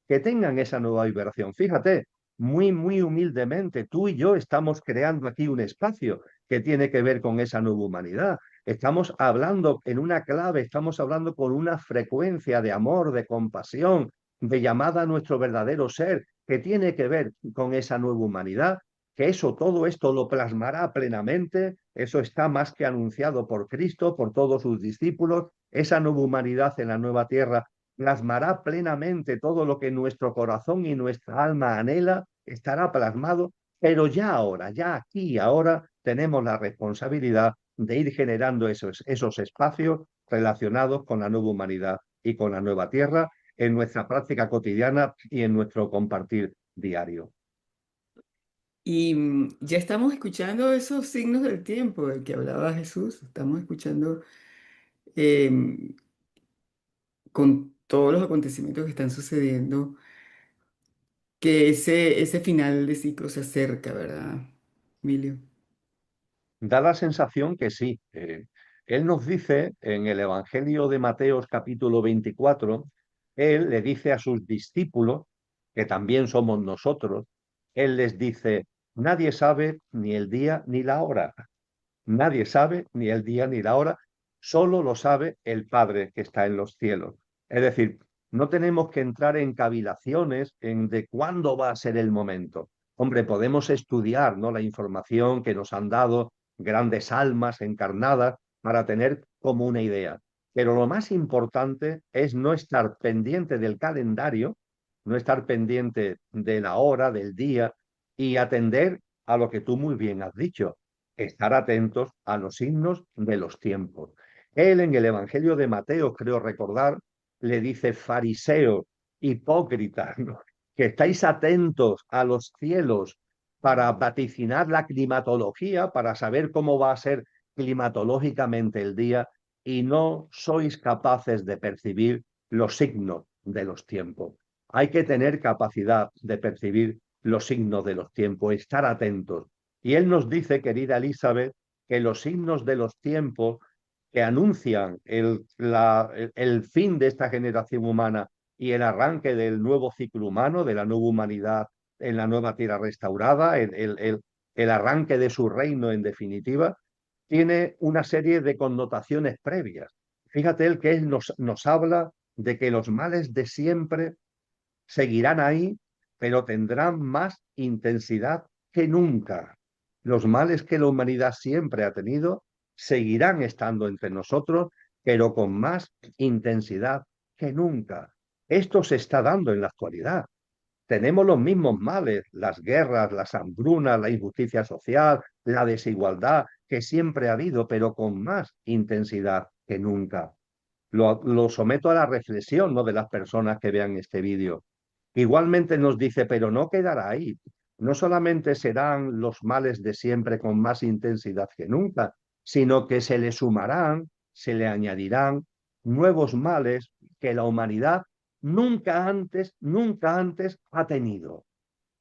que tengan esa nueva vibración. Fíjate, muy, muy humildemente, tú y yo estamos creando aquí un espacio que tiene que ver con esa nueva humanidad. Estamos hablando en una clave, estamos hablando con una frecuencia de amor, de compasión, de llamada a nuestro verdadero ser, que tiene que ver con esa nueva humanidad, que eso, todo esto lo plasmará plenamente, eso está más que anunciado por Cristo, por todos sus discípulos, esa nueva humanidad en la nueva tierra plasmará plenamente todo lo que nuestro corazón y nuestra alma anhela, estará plasmado, pero ya ahora, ya aquí, ahora, tenemos la responsabilidad de ir generando esos espacios relacionados con la nueva humanidad y con la nueva tierra en nuestra práctica cotidiana y en nuestro compartir diario. Y ya estamos escuchando esos signos del tiempo del que hablaba Jesús. Estamos escuchando em, con todos los acontecimientos que están sucediendo que ese final de ciclo se acerca, ¿verdad, Emilio? Da la sensación que sí. Él nos dice en el Evangelio de Mateos capítulo 24, él le dice a sus discípulos, que también somos nosotros, él les dice, nadie sabe ni el día ni la hora. Nadie sabe ni el día ni la hora, solo lo sabe el Padre que está en los cielos. Es decir, No tenemos que entrar en cavilaciones de cuándo va a ser el momento. Hombre, podemos estudiar, ¿no?, la información que nos han dado grandes almas encarnadas para tener como una idea. Pero lo más importante es no estar pendiente del calendario, no estar pendiente de la hora, del día, y atender a lo que tú muy bien has dicho, estar atentos a los signos de los tiempos. Él en el Evangelio de Mateo, creo recordar, le dice: fariseos, hipócritas, ¿no?, que estáis atentos a los cielos para vaticinar la climatología, para saber cómo va a ser climatológicamente el día, y no sois capaces de percibir los signos de los tiempos. Hay que tener capacidad de percibir los signos de los tiempos, estar atentos. Y él nos dice, querida Elizabeth, que los signos de los tiempos que anuncian el fin de esta generación humana y el arranque del nuevo ciclo humano, de la nueva humanidad en la nueva tierra restaurada, el arranque de su reino en definitiva, tiene una serie de connotaciones previas. Fíjate él que él nos habla de que los males de siempre seguirán ahí, pero tendrán más intensidad que nunca. Los males que la humanidad siempre ha tenido seguirán estando entre nosotros, pero con más intensidad que nunca. Esto se está dando en la actualidad. Tenemos los mismos males, las guerras, las hambrunas, la injusticia social, la desigualdad que siempre ha habido, pero con más intensidad que nunca. Lo someto a la reflexión, ¿no?, de las personas que vean este vídeo. Igualmente nos dice, pero no quedará ahí. No solamente serán los males de siempre con más intensidad que nunca, sino que se le sumarán, se le añadirán nuevos males que la humanidad nunca antes ha tenido.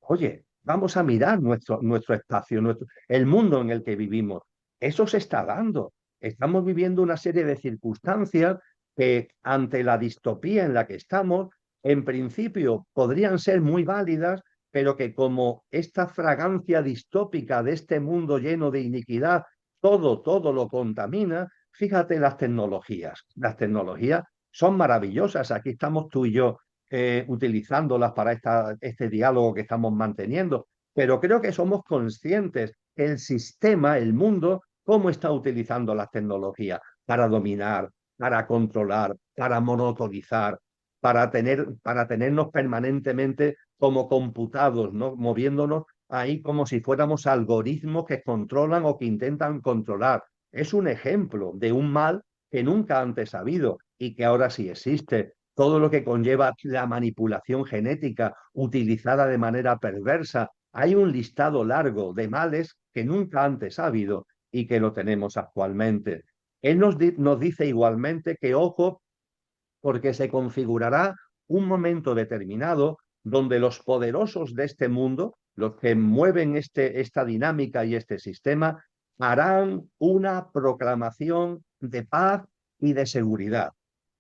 Oye, vamos a mirar nuestro espacio, el mundo en el que vivimos. Eso se está dando. Estamos viviendo una serie de circunstancias que, ante la distopía en la que estamos, en principio podrían ser muy válidas, pero que, como esta fragancia distópica de este mundo lleno de iniquidad, todo lo contamina. Fíjate las tecnologías. Las tecnologías son maravillosas. Aquí estamos tú y yo utilizándolas para este diálogo que estamos manteniendo, pero creo que somos conscientes que el sistema, el mundo, cómo está utilizando las tecnologías para dominar, para controlar, para monopolizar, para tenernos permanentemente como computados, ¿no?, moviéndonos ahí como si fuéramos algoritmos que controlan o que intentan controlar. Es un ejemplo de un mal que nunca antes ha habido y que ahora sí existe. Todo lo que conlleva la manipulación genética utilizada de manera perversa. Hay un listado largo de males que nunca antes ha habido y que lo tenemos actualmente. Él nos dice igualmente que ojo, porque se configurará un momento determinado donde los poderosos de este mundo, los que mueven esta dinámica y este sistema, harán una proclamación de paz y de seguridad.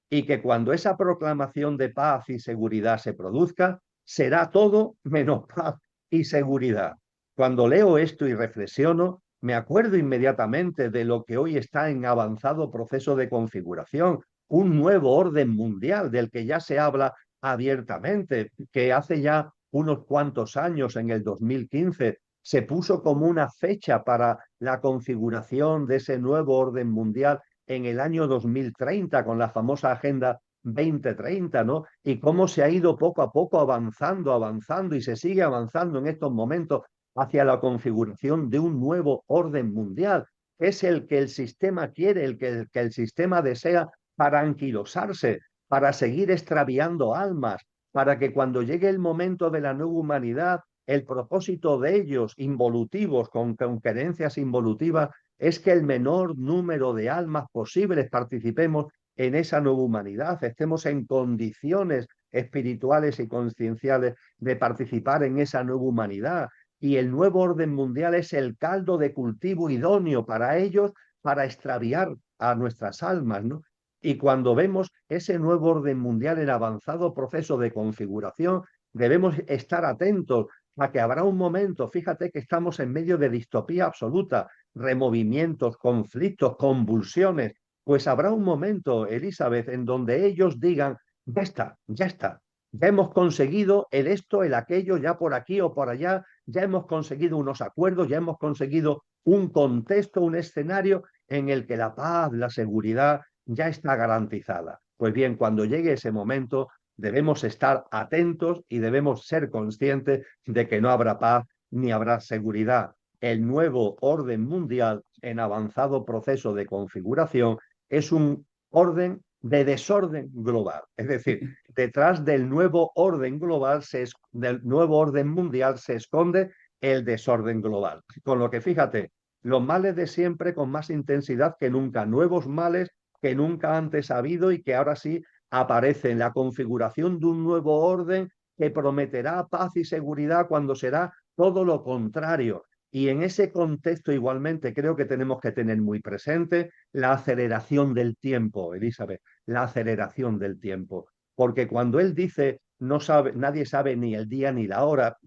Y que cuando esa proclamación de paz y seguridad se produzca, será todo menos paz y seguridad. Cuando leo esto y reflexiono, me acuerdo inmediatamente de lo que hoy está en avanzado proceso de configuración, un nuevo orden mundial del que ya se habla abiertamente, que hace ya unos cuantos años, en el 2015, se puso como una fecha para la configuración de ese nuevo orden mundial en el año 2030 con la famosa Agenda 2030, ¿no? Y cómo se ha ido poco a poco avanzando y se sigue avanzando en estos momentos hacia la configuración de un nuevo orden mundial. Es el que el sistema quiere, el que el sistema desea para anquilosarse, para seguir extraviando almas, para que cuando llegue el momento de la nueva humanidad, el propósito de ellos, involutivos, con creencias involutivas, es que el menor número de almas posibles participemos en esa nueva humanidad, estemos en condiciones espirituales y conscienciales de participar en esa nueva humanidad. Y el nuevo orden mundial es el caldo de cultivo idóneo para ellos, para extraviar a nuestras almas, ¿no? Y cuando vemos ese nuevo orden mundial en avanzado proceso de configuración, debemos estar atentos a que habrá un momento, fíjate que estamos en medio de distopía absoluta, removimientos, conflictos, convulsiones, pues habrá un momento, Elizabeth, en donde ellos digan: ya está, ya está. Ya hemos conseguido el esto, el aquello, ya por aquí o por allá, ya hemos conseguido unos acuerdos, ya hemos conseguido un contexto, un escenario en el que la paz, la seguridad ya está garantizada. Pues bien, cuando llegue ese momento, debemos estar atentos y debemos ser conscientes de que no habrá paz ni habrá seguridad. El nuevo orden mundial en avanzado proceso de configuración es un orden de desorden global. Es decir, detrás del nuevo orden global, del nuevo orden mundial, se esconde el desorden global. Con lo que fíjate, los males de siempre con más intensidad que nunca, nuevos males que nunca antes ha habido y que ahora sí aparecen, la configuración de un nuevo orden que prometerá paz y seguridad cuando será todo lo contrario. Y en ese contexto igualmente creo que tenemos que tener muy presente la aceleración del tiempo, Elizabeth, la aceleración del tiempo. Porque cuando él dice no sabe, nadie sabe ni el día ni la hora,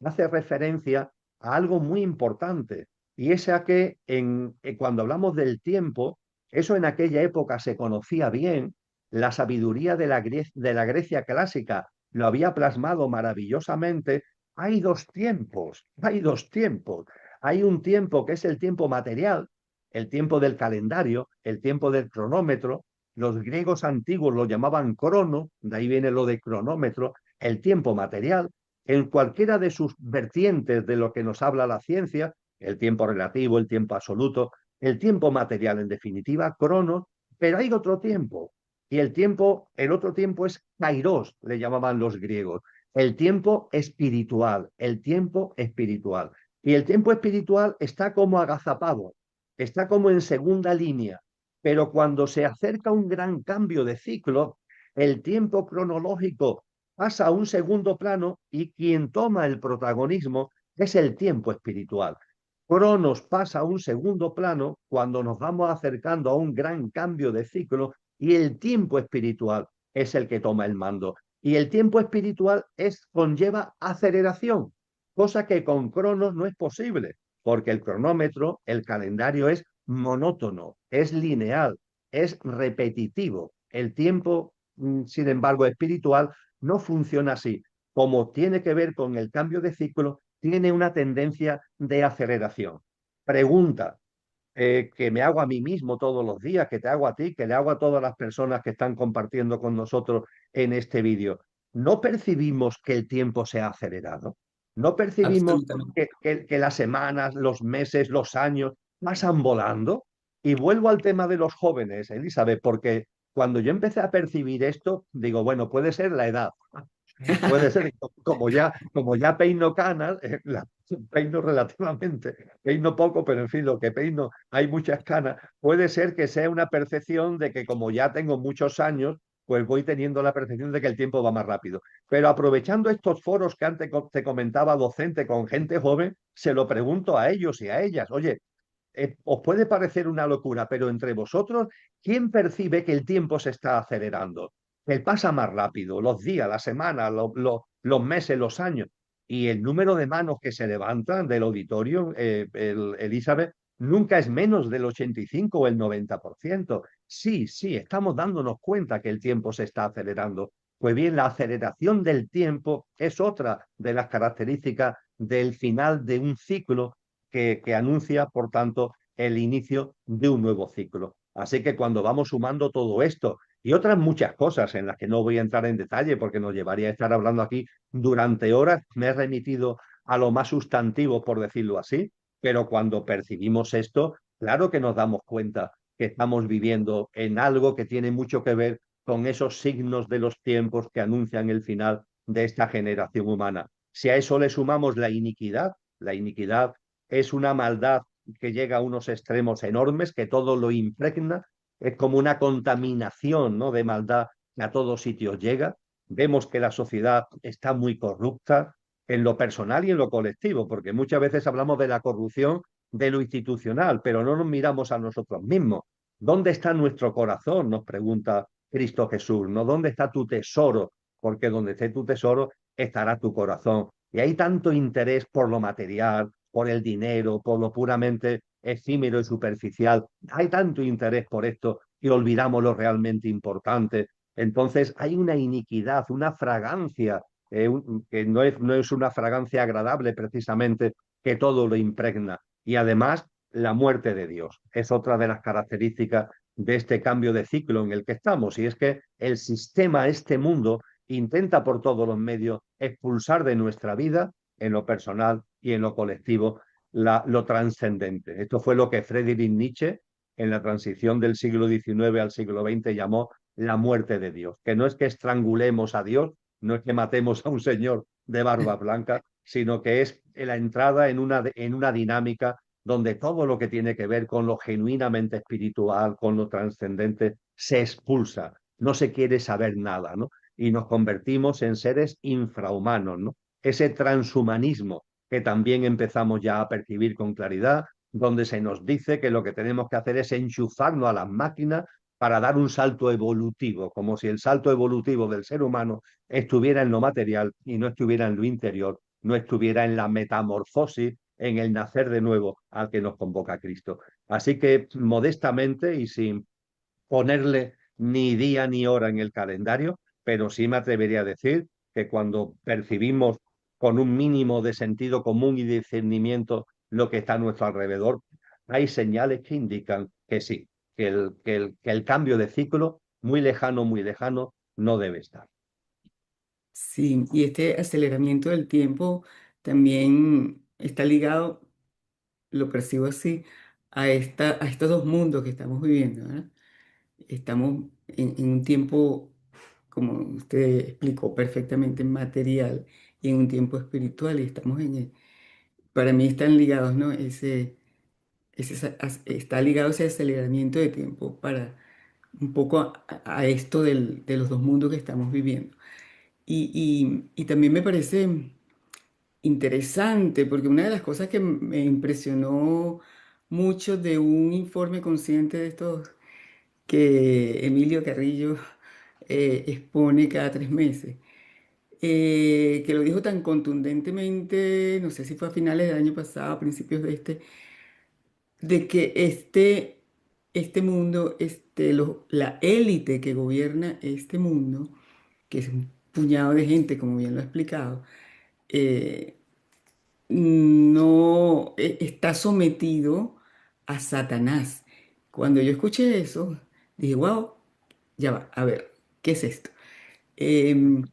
hace referencia a algo muy importante. Y es a que cuando hablamos del tiempo, eso en aquella época se conocía bien, la sabiduría de la Grecia clásica lo había plasmado maravillosamente. Hay dos tiempos, hay dos tiempos. Hay un tiempo que es el tiempo material, el tiempo del calendario, el tiempo del cronómetro. Los griegos antiguos lo llamaban crono, de ahí viene lo de cronómetro, el tiempo material, en cualquiera de sus vertientes de lo que nos habla la ciencia, el tiempo relativo, el tiempo absoluto, el tiempo material en definitiva, cronos, pero hay otro tiempo. Y el otro tiempo es kairos, le llamaban los griegos, el tiempo espiritual, el tiempo espiritual. Y el tiempo espiritual está como agazapado, está como en segunda línea, pero cuando se acerca un gran cambio de ciclo, el tiempo cronológico pasa a un segundo plano y quien toma el protagonismo es el tiempo espiritual. Cronos pasa a un segundo plano cuando nos vamos acercando a un gran cambio de ciclo y el tiempo espiritual es el que toma el mando. Y el tiempo espiritual conlleva aceleración, cosa que con Cronos no es posible, porque el cronómetro, el calendario es monótono, es lineal, es repetitivo. El tiempo, sin embargo, espiritual no funciona así. Como tiene que ver con el cambio de ciclo, tiene una tendencia de aceleración. Pregunta que me hago a mí mismo todos los días, que te hago a ti, que le hago a todas las personas que están compartiendo con nosotros en este vídeo. ¿No percibimos que el tiempo se ha acelerado? ¿No percibimos Absolutamente. que las semanas, los meses, los años pasan volando? Y vuelvo al tema de los jóvenes, Elizabeth, porque cuando yo empecé a percibir esto, digo, bueno, puede ser la edad. Puede ser, como ya peino canas, peino relativamente, peino poco, pero en fin, lo que peino hay muchas canas, puede ser que sea una percepción de que como ya tengo muchos años, pues voy teniendo la percepción de que el tiempo va más rápido. Pero aprovechando estos foros que antes te comentaba docente con gente joven, se lo pregunto a ellos y a ellas, oye, os puede parecer una locura, pero entre vosotros, ¿quién percibe que el tiempo se está acelerando? Que pasa más rápido, los días, las semanas, los meses, los años. Y el número de manos que se levantan del auditorio, Elizabeth, nunca es menos del 85 o el 90%. Sí, sí, estamos dándonos cuenta que el tiempo se está acelerando. Pues bien, la aceleración del tiempo es otra de las características del final de un ciclo que anuncia, por tanto, el inicio de un nuevo ciclo. Así que cuando vamos sumando todo esto y otras muchas cosas en las que no voy a entrar en detalle porque nos llevaría a estar hablando aquí durante horas, me he remitido a lo más sustantivo, por decirlo así, pero cuando percibimos esto, claro que nos damos cuenta que estamos viviendo en algo que tiene mucho que ver con esos signos de los tiempos que anuncian el final de esta generación humana. Si a eso le sumamos la iniquidad es una maldad que llega a unos extremos enormes, que todo lo impregna, es como una contaminación, ¿no?, de maldad que a todos sitios llega. Vemos que la sociedad está muy corrupta en lo personal y en lo colectivo, porque muchas veces hablamos de la corrupción de lo institucional, pero no nos miramos a nosotros mismos. ¿Dónde está nuestro corazón?, nos pregunta Cristo Jesús, ¿no? ¿Dónde está tu tesoro? Porque donde esté tu tesoro estará tu corazón. Y hay tanto interés por lo material, por el dinero, por lo puramente efímero y superficial. Hay tanto interés por esto que olvidamos lo realmente importante, Entonces hay una iniquidad, una fragancia, que no es una fragancia agradable precisamente, que todo lo impregna. Y además la muerte de Dios es otra de las características de este cambio de ciclo en el que estamos. Y es que el sistema, este mundo, intenta por todos los medios expulsar de nuestra vida, en lo personal y en lo colectivo, lo trascendente. Esto fue lo que Friedrich Nietzsche, en la transición del siglo XIX al siglo XX, llamó la muerte de Dios, que no es que estrangulemos a Dios, no es que matemos a un señor de barba blanca, sino que es la entrada en una dinámica donde todo lo que tiene que ver con lo genuinamente espiritual, con lo trascendente, se expulsa, no se quiere saber nada, ¿no? Y nos convertimos en seres infrahumanos, ¿no? Ese transhumanismo que también empezamos ya a percibir con claridad, donde se nos dice que lo que tenemos que hacer es enchufarnos a las máquinas para dar un salto evolutivo, como si el salto evolutivo del ser humano estuviera en lo material y no estuviera en lo interior, no estuviera en la metamorfosis, en el nacer de nuevo al que nos convoca Cristo. Así que modestamente y sin ponerle ni día ni hora en el calendario, pero sí me atrevería a decir que cuando percibimos con un mínimo de sentido común y discernimiento lo que está a nuestro alrededor, hay señales que indican que sí, que el cambio de ciclo, muy lejano, no debe estar. Sí, y este aceleramiento del tiempo también está ligado, lo percibo así, a estos dos mundos que estamos viviendo, ¿verdad? Estamos en un tiempo, como usted explicó perfectamente, material y en un tiempo espiritual y estamos para mí están ligados, ¿no? Está ligado ese aceleramiento de tiempo para un poco a esto de los dos mundos que estamos viviendo. Y también me parece interesante, porque una de las cosas que me impresionó mucho de un informe consciente de estos que Emilio Carrillo expone cada 3 meses, que lo dijo tan contundentemente, no sé si fue a finales del año pasado, a principios de de que este mundo, la élite que gobierna este mundo, que es un puñado de gente, como bien lo ha explicado, eh, no está sometido a Satanás. Cuando yo escuché eso, dije, wow, ya va, a ver, ¿qué es esto? Em,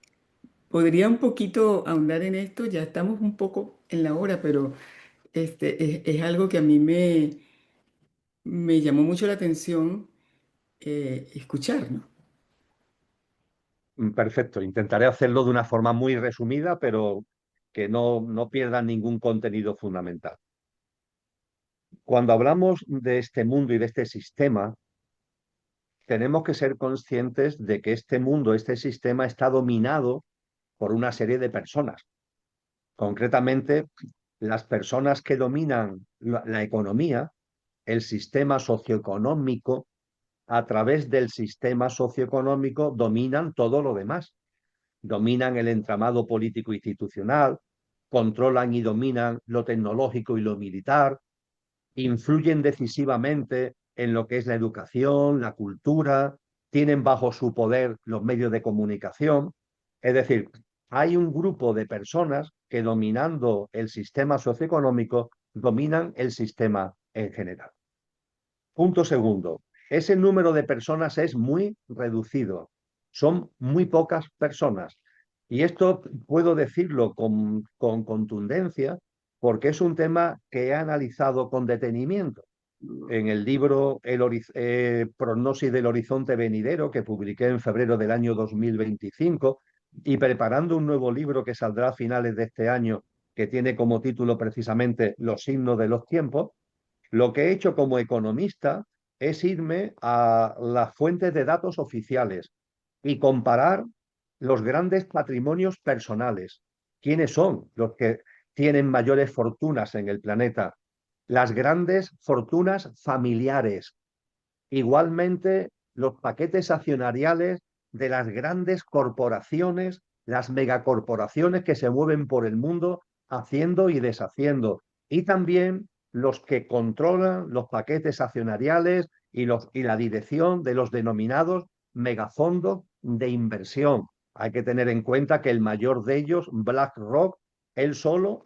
Podría un poquito ahondar en esto, ya estamos un poco en la hora, pero es algo que a mí me llamó mucho la atención escuchar, ¿no? Perfecto, intentaré hacerlo de una forma muy resumida, pero que no pierda ningún contenido fundamental. Cuando hablamos de este mundo y de este sistema, tenemos que ser conscientes de que este mundo, este sistema está dominado por una serie de personas. Concretamente, las personas que dominan la economía, el sistema socioeconómico, a través del sistema socioeconómico dominan todo lo demás. Dominan el entramado político institucional, controlan y dominan lo tecnológico y lo militar, influyen decisivamente en lo que es la educación, la cultura, tienen bajo su poder los medios de comunicación. Es decir, hay un grupo de personas que dominando el sistema socioeconómico dominan el sistema en general. Punto segundo, ese número de personas es muy reducido, son muy pocas personas. Y esto puedo decirlo con contundencia porque es un tema que he analizado con detenimiento. En el libro Prognosis del Horizonte Venidero, que publiqué en febrero del año 2025, y preparando un nuevo libro que saldrá a finales de este año, que tiene como título precisamente Los signos de los tiempos, lo que he hecho como economista es irme a las fuentes de datos oficiales y comparar los grandes patrimonios personales. ¿Quiénes son los que tienen mayores fortunas en el planeta? Las grandes fortunas familiares. Igualmente, los paquetes accionariales de las grandes corporaciones, las megacorporaciones que se mueven por el mundo haciendo y deshaciendo. Y también los que controlan los paquetes accionariales y la dirección de los denominados megafondos de inversión. Hay que tener en cuenta que el mayor de ellos, BlackRock, él solo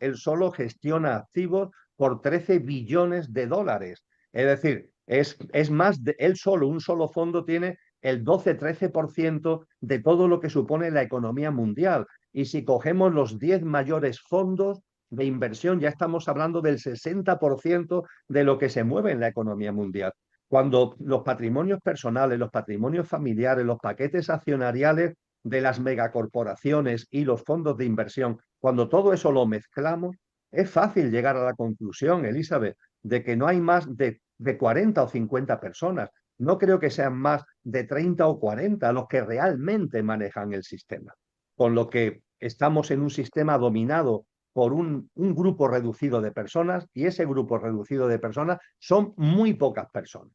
gestiona activos por 13 billones de dólares. Es decir, es más, él solo, un solo fondo tiene el 12-13% de todo lo que supone la economía mundial. Y si cogemos los 10 mayores fondos de inversión, ya estamos hablando del 60% de lo que se mueve en la economía mundial. Cuando los patrimonios personales, los patrimonios familiares, los paquetes accionariales de las megacorporaciones y los fondos de inversión, cuando todo eso lo mezclamos, es fácil llegar a la conclusión, Elizabeth, de que no hay más de 40 o 50 personas. No creo que sean más de 30 o 40 los que realmente manejan el sistema. Con lo que estamos en un sistema dominado por un grupo reducido de personas, y ese grupo reducido de personas son muy pocas personas.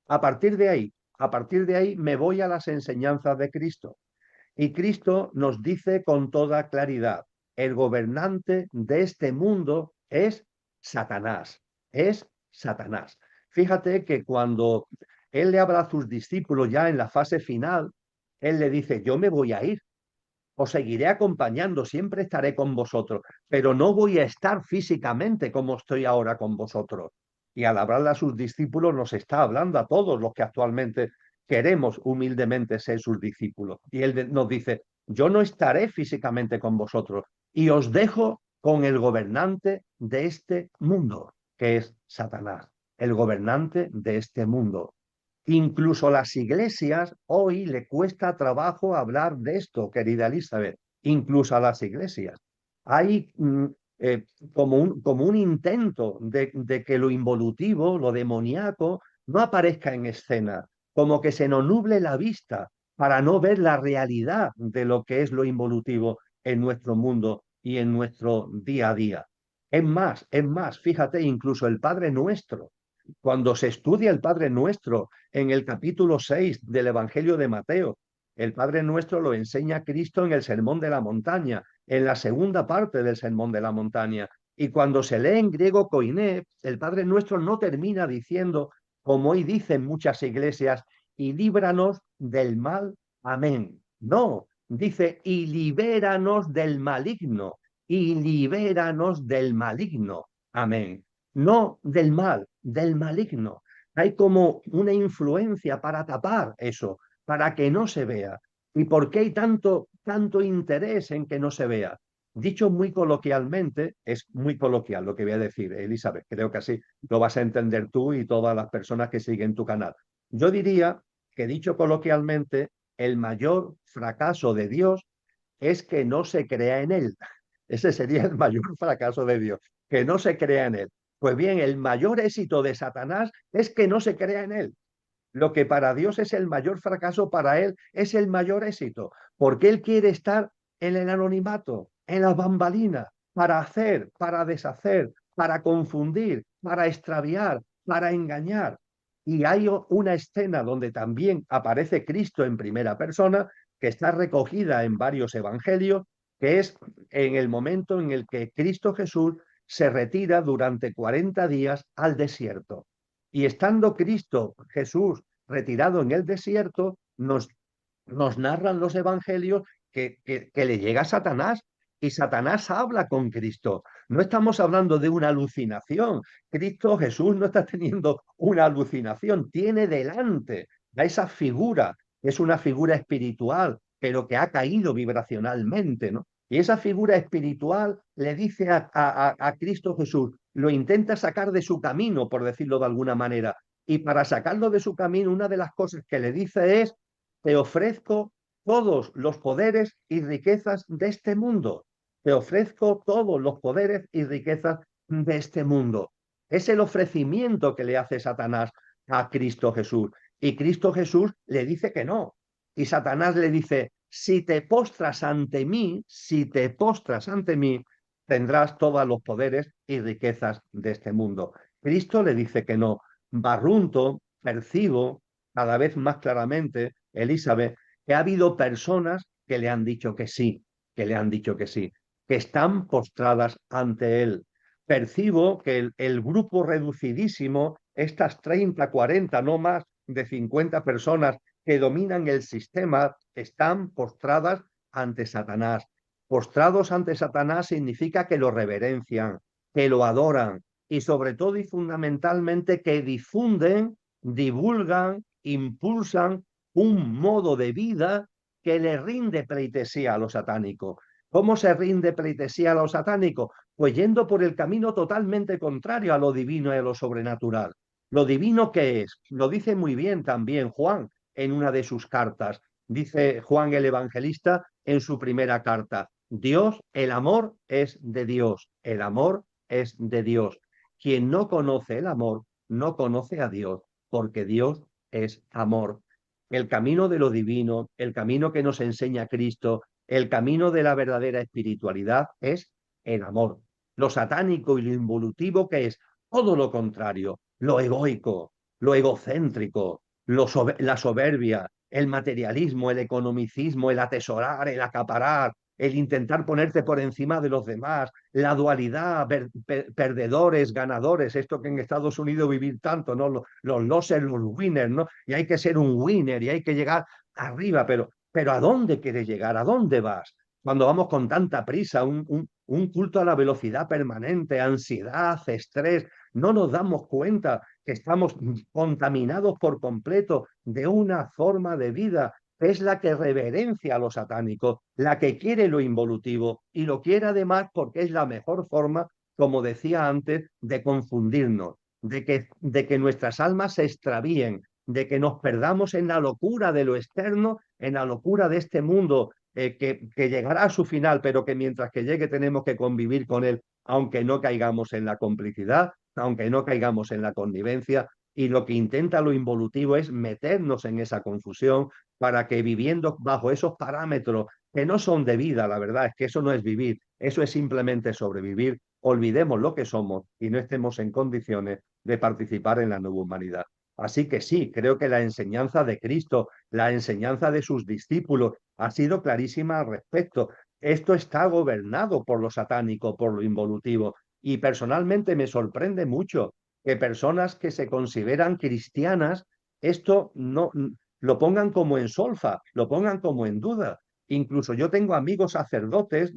A partir de ahí me voy a las enseñanzas de Cristo. Y Cristo nos dice con toda claridad, el gobernante de este mundo es Satanás, es Satanás. Fíjate que cuando él le habla a sus discípulos ya en la fase final, él le dice, yo me voy a ir, os seguiré acompañando, siempre estaré con vosotros, pero no voy a estar físicamente como estoy ahora con vosotros. Y al hablarle a sus discípulos nos está hablando a todos los que actualmente queremos humildemente ser sus discípulos. Y él nos dice, yo no estaré físicamente con vosotros y os dejo con el gobernante de este mundo, que es Satanás, el gobernante de este mundo. Incluso las iglesias hoy le cuesta trabajo hablar de esto, querida Elizabeth, incluso a las iglesias. Hay como un intento de que lo involutivo, lo demoníaco, no aparezca en escena, como que se nos nuble la vista para no ver la realidad de lo que es lo involutivo en nuestro mundo y en nuestro día a día. Es más, fíjate, incluso el Padre Nuestro. Cuando se estudia el Padre Nuestro en el capítulo 6 del Evangelio de Mateo, el Padre Nuestro lo enseña Cristo en el Sermón de la Montaña, en la segunda parte del Sermón de la Montaña. Y cuando se lee en griego koiné, el Padre Nuestro no termina diciendo, como hoy dicen muchas iglesias, y líbranos del mal, amén. No, dice, y libéranos del maligno, y libéranos del maligno, amén. No del mal, del maligno. Hay como una influencia para tapar eso, para que no se vea. ¿Y por qué hay tanto interés en que no se vea? Dicho muy coloquialmente, es muy coloquial lo que voy a decir, Elizabeth, creo que así lo vas a entender tú y todas las personas que siguen tu canal. Yo diría que dicho coloquialmente, el mayor fracaso de Dios es que no se crea en él. Ese sería el mayor fracaso de Dios, que no se crea en él. Pues bien, el mayor éxito de Satanás es que no se crea en él. Lo que para Dios es el mayor fracaso, para él es el mayor éxito, porque él quiere estar en el anonimato, en la bambalina, para hacer, para deshacer, para confundir, para extraviar, para engañar. Y hay una escena donde también aparece Cristo en primera persona, que está recogida en varios evangelios, que es en el momento en el que Cristo Jesús se retira durante 40 días al desierto. Y estando Cristo Jesús retirado en el desierto, nos narran los evangelios que le llega a Satanás y Satanás habla con Cristo. No estamos hablando de una alucinación. Cristo Jesús no está teniendo una alucinación, tiene delante a esa figura, que es una figura espiritual, pero que ha caído vibracionalmente, ¿no? Y esa figura espiritual le dice a Cristo Jesús, lo intenta sacar de su camino, por decirlo de alguna manera. Y para sacarlo de su camino, una de las cosas que le dice es, te ofrezco todos los poderes y riquezas de este mundo. Te ofrezco todos los poderes y riquezas de este mundo. Es el ofrecimiento que le hace Satanás a Cristo Jesús. Y Cristo Jesús le dice que no. Y Satanás le dice, si te postras ante mí, tendrás todos los poderes y riquezas de este mundo. Cristo le dice que no. Barrunto, percibo cada vez más claramente, Elizabeth, que ha habido personas que le han dicho que sí, que están postradas ante él. Percibo que el grupo reducidísimo, estas 30, 40, no más de 50 personas que dominan el sistema están postradas ante Satanás. Postrados ante Satanás significa que lo reverencian, que lo adoran y sobre todo y fundamentalmente que difunden, divulgan, impulsan un modo de vida que le rinde pleitesía a lo satánico. ¿Cómo se rinde pleitesía a lo satánico? Pues yendo por el camino totalmente contrario a lo divino y a lo sobrenatural. ¿Lo divino qué es? Lo dice muy bien también Juan en una de sus cartas. Dice Juan el Evangelista en su primera carta: Dios, el amor es de Dios, el amor es de Dios. Quien no conoce el amor, no conoce a Dios, porque Dios es amor. El camino de lo divino, el camino que nos enseña Cristo, el camino de la verdadera espiritualidad es el amor. Lo satánico y lo involutivo que es todo lo contrario, lo egoico, lo egocéntrico, la soberbia, el materialismo, el economicismo, el atesorar, el acaparar, el intentar ponerte por encima de los demás, la dualidad, perdedores, ganadores, esto que en Estados Unidos vivir tanto, ¿no? Los losers, los winners, ¿no? Y hay que ser un winner y hay que llegar arriba, pero ¿a dónde quieres llegar? ¿A dónde vas? Cuando vamos con tanta prisa, un culto a la velocidad permanente, ansiedad, estrés, no nos damos cuenta que estamos contaminados por completo de una forma de vida que es la que reverencia a lo satánico, la que quiere lo involutivo y lo quiere además porque es la mejor forma, como decía antes, de confundirnos, de que nuestras almas se extravíen, de que nos perdamos en la locura de lo externo, en la locura de este mundo que llegará a su final, pero que mientras que llegue tenemos que convivir con él, aunque no caigamos en la complicidad, aunque no caigamos en la connivencia, y lo que intenta lo involutivo es meternos en esa confusión para que viviendo bajo esos parámetros que no son de vida, la verdad es que eso no es vivir, eso es simplemente sobrevivir, olvidemos lo que somos y no estemos en condiciones de participar en la nueva humanidad. Así que sí, creo que la enseñanza de Cristo, la enseñanza de sus discípulos ha sido clarísima al respecto. Esto está gobernado por lo satánico, por lo involutivo. Y personalmente me sorprende mucho que personas que se consideran cristianas esto no lo pongan como en solfa, lo pongan como en duda. Incluso yo tengo amigos sacerdotes,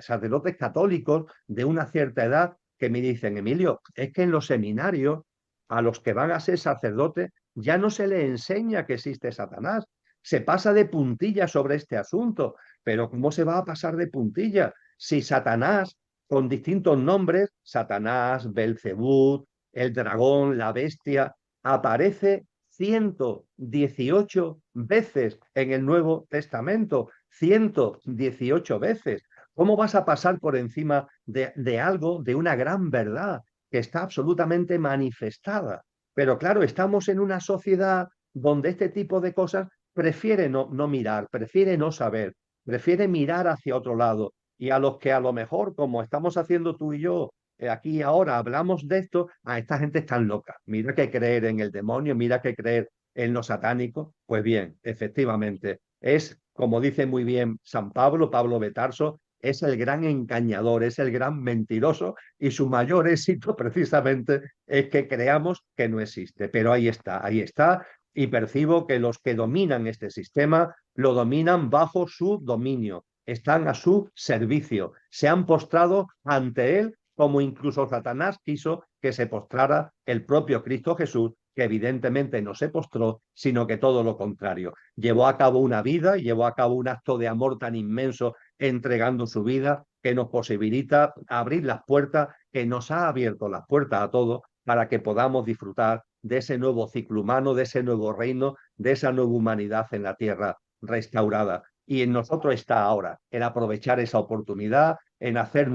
sacerdotes católicos de una cierta edad que me dicen: Emilio, es que en los seminarios a los que van a ser sacerdotes ya no se les enseña que existe Satanás. Se pasa de puntilla sobre este asunto, pero ¿cómo se va a pasar de puntilla si Satanás, con distintos nombres, Satanás, Belcebú, el dragón, la bestia, aparece 118 veces en el Nuevo Testamento? 118 veces. ¿Cómo vas a pasar por encima de algo, de una gran verdad que está absolutamente manifestada? Pero claro, estamos en una sociedad donde este tipo de cosas prefiere no mirar, prefiere no saber, prefiere mirar hacia otro lado. Y a los que a lo mejor, como estamos haciendo tú y yo, aquí y ahora hablamos de esto, a esta gente está loca. Mira que creer en el demonio, mira que creer en lo satánico. Pues bien, efectivamente, es, como dice muy bien San Pablo, Pablo de Tarso, es el gran engañador, es el gran mentiroso y su mayor éxito precisamente es que creamos que no existe. Pero ahí está, y percibo que los que dominan este sistema lo dominan bajo su dominio, están a su servicio, se han postrado ante él como incluso Satanás quiso que se postrara el propio Cristo Jesús, que evidentemente no se postró, sino que todo lo contrario. Llevó a cabo una vida, llevó a cabo un acto de amor tan inmenso, entregando su vida, que nos posibilita abrir las puertas, que nos ha abierto las puertas a todos para que podamos disfrutar de ese nuevo ciclo humano, de ese nuevo reino, de esa nueva humanidad en la tierra restaurada. Y en nosotros está ahora el aprovechar esa oportunidad, en hacer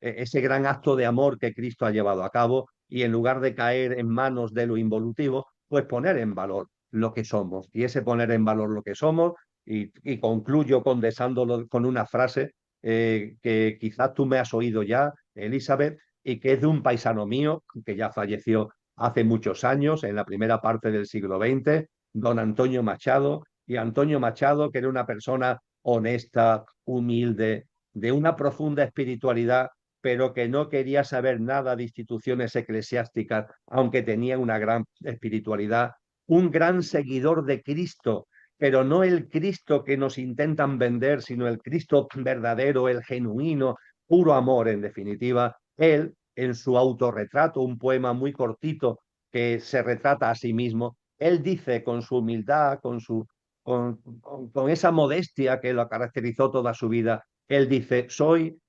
ese gran acto de amor que Cristo ha llevado a cabo, y en lugar de caer en manos de lo involutivo, pues poner en valor lo que somos. Y ese poner en valor lo que somos, y concluyo condensándolo con una frase que quizás tú me has oído ya, Elizabeth, y que es de un paisano mío que ya falleció hace muchos años, en la primera parte del siglo XX, don Antonio Machado. Y Antonio Machado, que era una persona honesta, humilde, de una profunda espiritualidad, pero que no quería saber nada de instituciones eclesiásticas, aunque tenía una gran espiritualidad, un gran seguidor de Cristo, pero no el Cristo que nos intentan vender, sino el Cristo verdadero, el genuino, puro amor, en definitiva. Él, en su autorretrato, un poema muy cortito que se retrata a sí mismo, él dice con su humildad, con esa modestia que lo caracterizó toda su vida, él dice, soy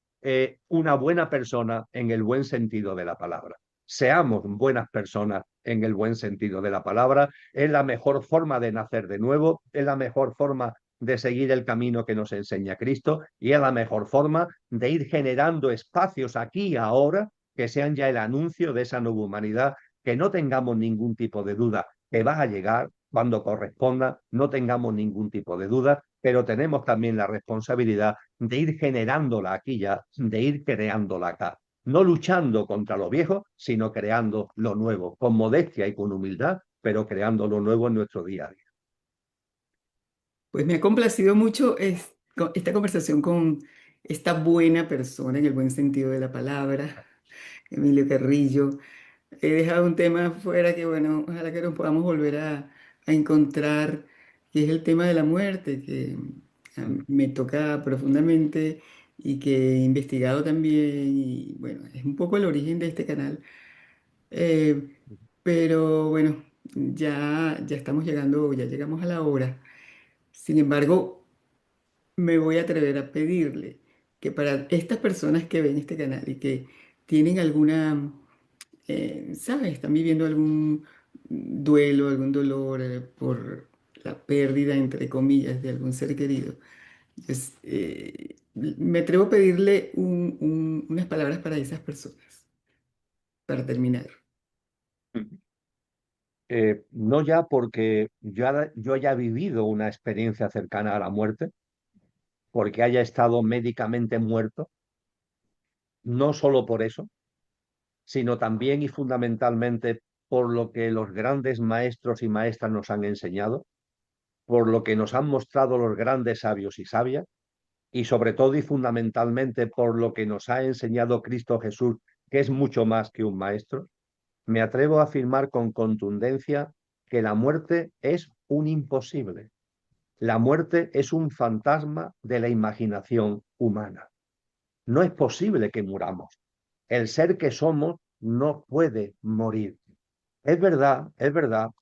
una buena persona en el buen sentido de la palabra. Seamos buenas personas en el buen sentido de la palabra. Es la mejor forma de nacer de nuevo, es la mejor forma de seguir el camino que nos enseña Cristo y es la mejor forma de ir generando espacios aquí y ahora que sean ya el anuncio de esa nueva humanidad, que no tengamos ningún tipo de duda que va a llegar cuando corresponda, no tengamos ningún tipo de duda, pero tenemos también la responsabilidad de ir generándola aquí ya, de ir creándola acá. No luchando contra lo viejo, sino creando lo nuevo, con modestia y con humildad, pero creando lo nuevo en nuestro día a día. Pues me ha complacido mucho esta conversación con esta buena persona, en el buen sentido de la palabra, Emilio Carrillo. He dejado un tema fuera que, bueno, ojalá que nos podamos volver a encontrar, que es el tema de la muerte, que me toca profundamente y que he investigado también. Y bueno, es un poco el origen de este canal. Eh, pero bueno, ya estamos llegando, ya llegamos a la hora. Sin embargo, me voy a atrever a pedirle que para estas personas que ven este canal y que tienen alguna, ¿sabes? Están viviendo algún duelo, algún dolor por la pérdida, entre comillas, de algún ser querido. Entonces, me atrevo a pedirle unas palabras para esas personas, para terminar. No ya porque yo haya vivido una experiencia cercana a la muerte, porque haya estado médicamente muerto, no solo por eso, sino también y fundamentalmente por lo que los grandes maestros y maestras nos han enseñado, por lo que nos han mostrado los grandes sabios y sabias, y sobre todo y fundamentalmente por lo que nos ha enseñado Cristo Jesús, que es mucho más que un maestro. Me atrevo a afirmar con contundencia que la muerte es un imposible. La muerte es un fantasma de la imaginación humana. No es posible que muramos. El ser que somos no puede morir. Es verdad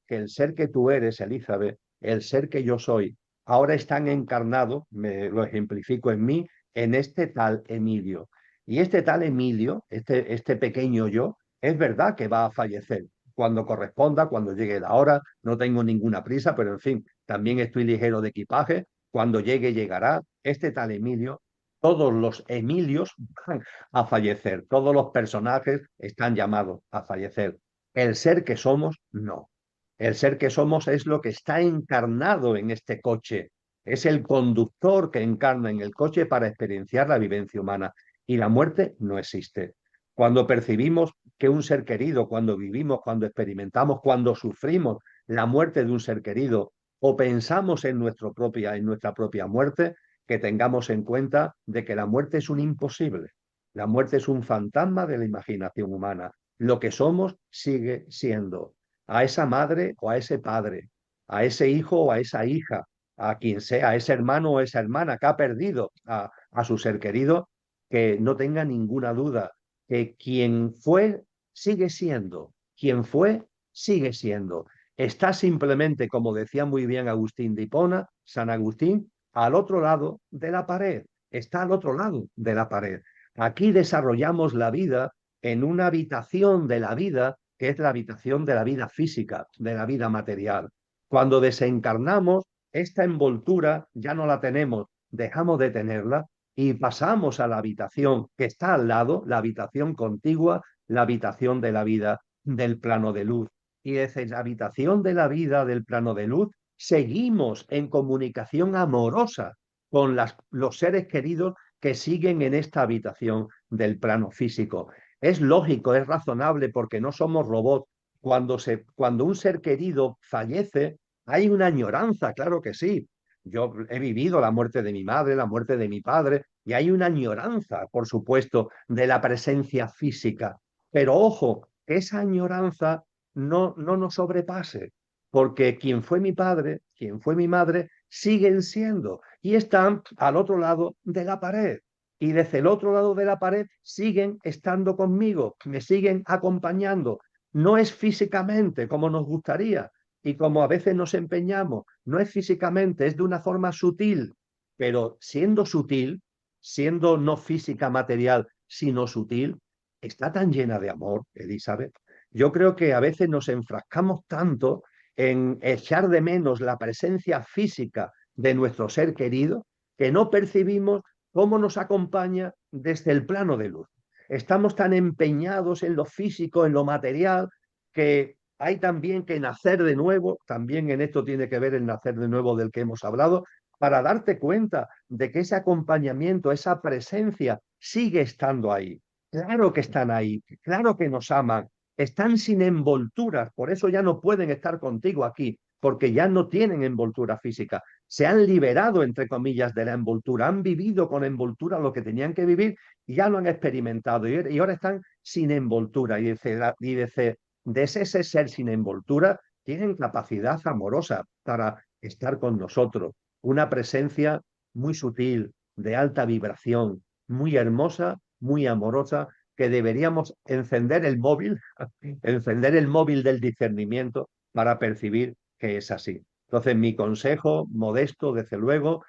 que el ser que tú eres, Elizabeth, el ser que yo soy, ahora están encarnados, me lo ejemplifico en mí, en este tal Emilio. Y este tal Emilio, este pequeño yo, es verdad que va a fallecer cuando corresponda, cuando llegue la hora, no tengo ninguna prisa, pero en fin, también estoy ligero de equipaje, cuando llegue, llegará. Este tal Emilio, todos los Emilios van a fallecer, todos los personajes están llamados a fallecer. El ser que somos, no. El ser que somos es lo que está encarnado en este coche. Es el conductor que encarna en el coche para experienciar la vivencia humana. Y la muerte no existe. Cuando percibimos que un ser querido, cuando vivimos, cuando experimentamos, cuando sufrimos la muerte de un ser querido o pensamos en nuestra propia muerte, que tengamos en cuenta de que la muerte es un imposible. La muerte es un fantasma de la imaginación humana. Lo que somos sigue siendo. A esa madre o a ese padre, a ese hijo o a esa hija, a quien sea, a ese hermano o esa hermana que ha perdido a su ser querido, que no tenga ninguna duda que quien fue sigue siendo, quien fue sigue siendo. Está simplemente, como decía muy bien Agustín de Hipona, San Agustín, al otro lado de la pared, está al otro lado de la pared. Aquí desarrollamos la vida en una habitación de la vida, que es la habitación de la vida física, de la vida material. Cuando desencarnamos, esta envoltura ya no la tenemos, dejamos de tenerla y pasamos a la habitación que está al lado, la habitación contigua, la habitación de la vida del plano de luz. Y desde la habitación de la vida del plano de luz, seguimos en comunicación amorosa con los seres queridos que siguen en esta habitación del plano físico. Es lógico, es razonable porque no somos robots. Cuando un ser querido fallece, hay una añoranza, claro que sí. Yo he vivido la muerte de mi madre, la muerte de mi padre, y hay una añoranza, por supuesto, de la presencia física. Pero ojo, esa añoranza no nos sobrepase, porque quien fue mi padre, quien fue mi madre, siguen siendo y están al otro lado de la pared. Y desde el otro lado de la pared siguen estando conmigo, me siguen acompañando. No es físicamente como nos gustaría y como a veces nos empeñamos, no es físicamente, es de una forma sutil, pero siendo sutil, siendo no física material, sino sutil, está tan llena de amor, Elizabeth. Yo creo que a veces nos enfrascamos tanto en echar de menos la presencia física de nuestro ser querido que no percibimos cómo nos acompaña desde el plano de luz. Estamos tan empeñados en lo físico, en lo material, que hay también que nacer de nuevo, también en esto tiene que ver el nacer de nuevo del que hemos hablado, para darte cuenta de que ese acompañamiento, esa presencia sigue estando ahí. Claro que están ahí, claro que nos aman, están sin envolturas, por eso ya no pueden estar contigo aquí, porque ya no tienen envoltura física. Se han liberado, entre comillas, de la envoltura, han vivido con envoltura lo que tenían que vivir y ya lo han experimentado y ahora están sin envoltura. De ese ser sin envoltura tienen capacidad amorosa para estar con nosotros, una presencia muy sutil, de alta vibración, muy hermosa, muy amorosa, que deberíamos encender el móvil del discernimiento para percibir que es así. Entonces, mi consejo modesto, desde luego,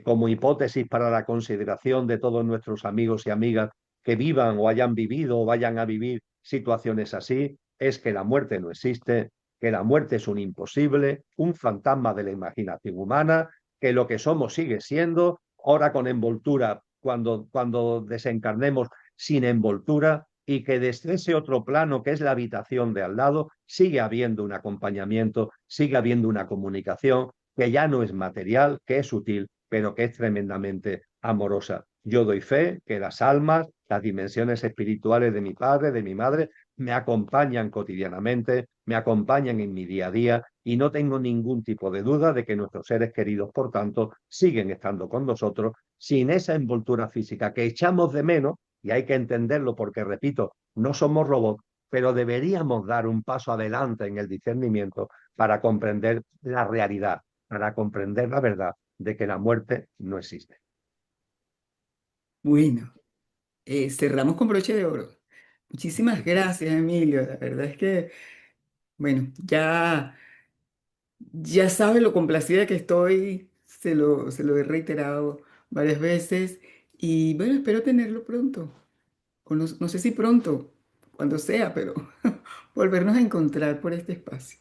como hipótesis para la consideración de todos nuestros amigos y amigas que vivan o hayan vivido o vayan a vivir situaciones así, es que la muerte no existe, que la muerte es un imposible, un fantasma de la imaginación humana, que lo que somos sigue siendo, ahora con envoltura, cuando desencarnemos sin envoltura, y que desde ese otro plano, que es la habitación de al lado, sigue habiendo un acompañamiento, sigue habiendo una comunicación que ya no es material, que es sutil, pero que es tremendamente amorosa. Yo doy fe que las almas, las dimensiones espirituales de mi padre, de mi madre, me acompañan cotidianamente, me acompañan en mi día a día y no tengo ningún tipo de duda de que nuestros seres queridos, por tanto, siguen estando con nosotros sin esa envoltura física que echamos de menos, y hay que entenderlo porque, repito, no somos robots, pero deberíamos dar un paso adelante en el discernimiento para comprender la realidad, para comprender la verdad de que la muerte no existe. Bueno, cerramos con broche de oro. Muchísimas gracias, Emilio. La verdad es que, bueno, ya sabes lo complacida que estoy, se lo he reiterado varias veces y bueno, espero tenerlo pronto. O no sé si pronto, cuando sea, pero volvernos a encontrar por este espacio.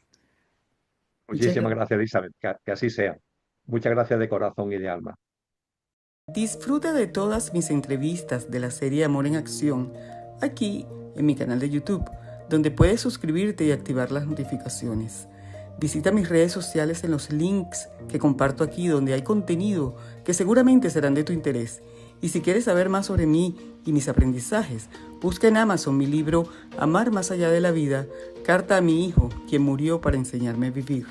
Muchas Muchísimas gracias. gracias, Elizabeth, que así sea. Muchas gracias de corazón y de alma. Disfruta de todas mis entrevistas de la serie Amor en Acción aquí en mi canal de YouTube, donde puedes suscribirte y activar las notificaciones. Visita mis redes sociales en los links que comparto aquí, donde hay contenido que seguramente serán de tu interés. Y si quieres saber más sobre mí y mis aprendizajes, busca en Amazon mi libro Amar más allá de la vida, carta a mi hijo, quien murió para enseñarme a vivir.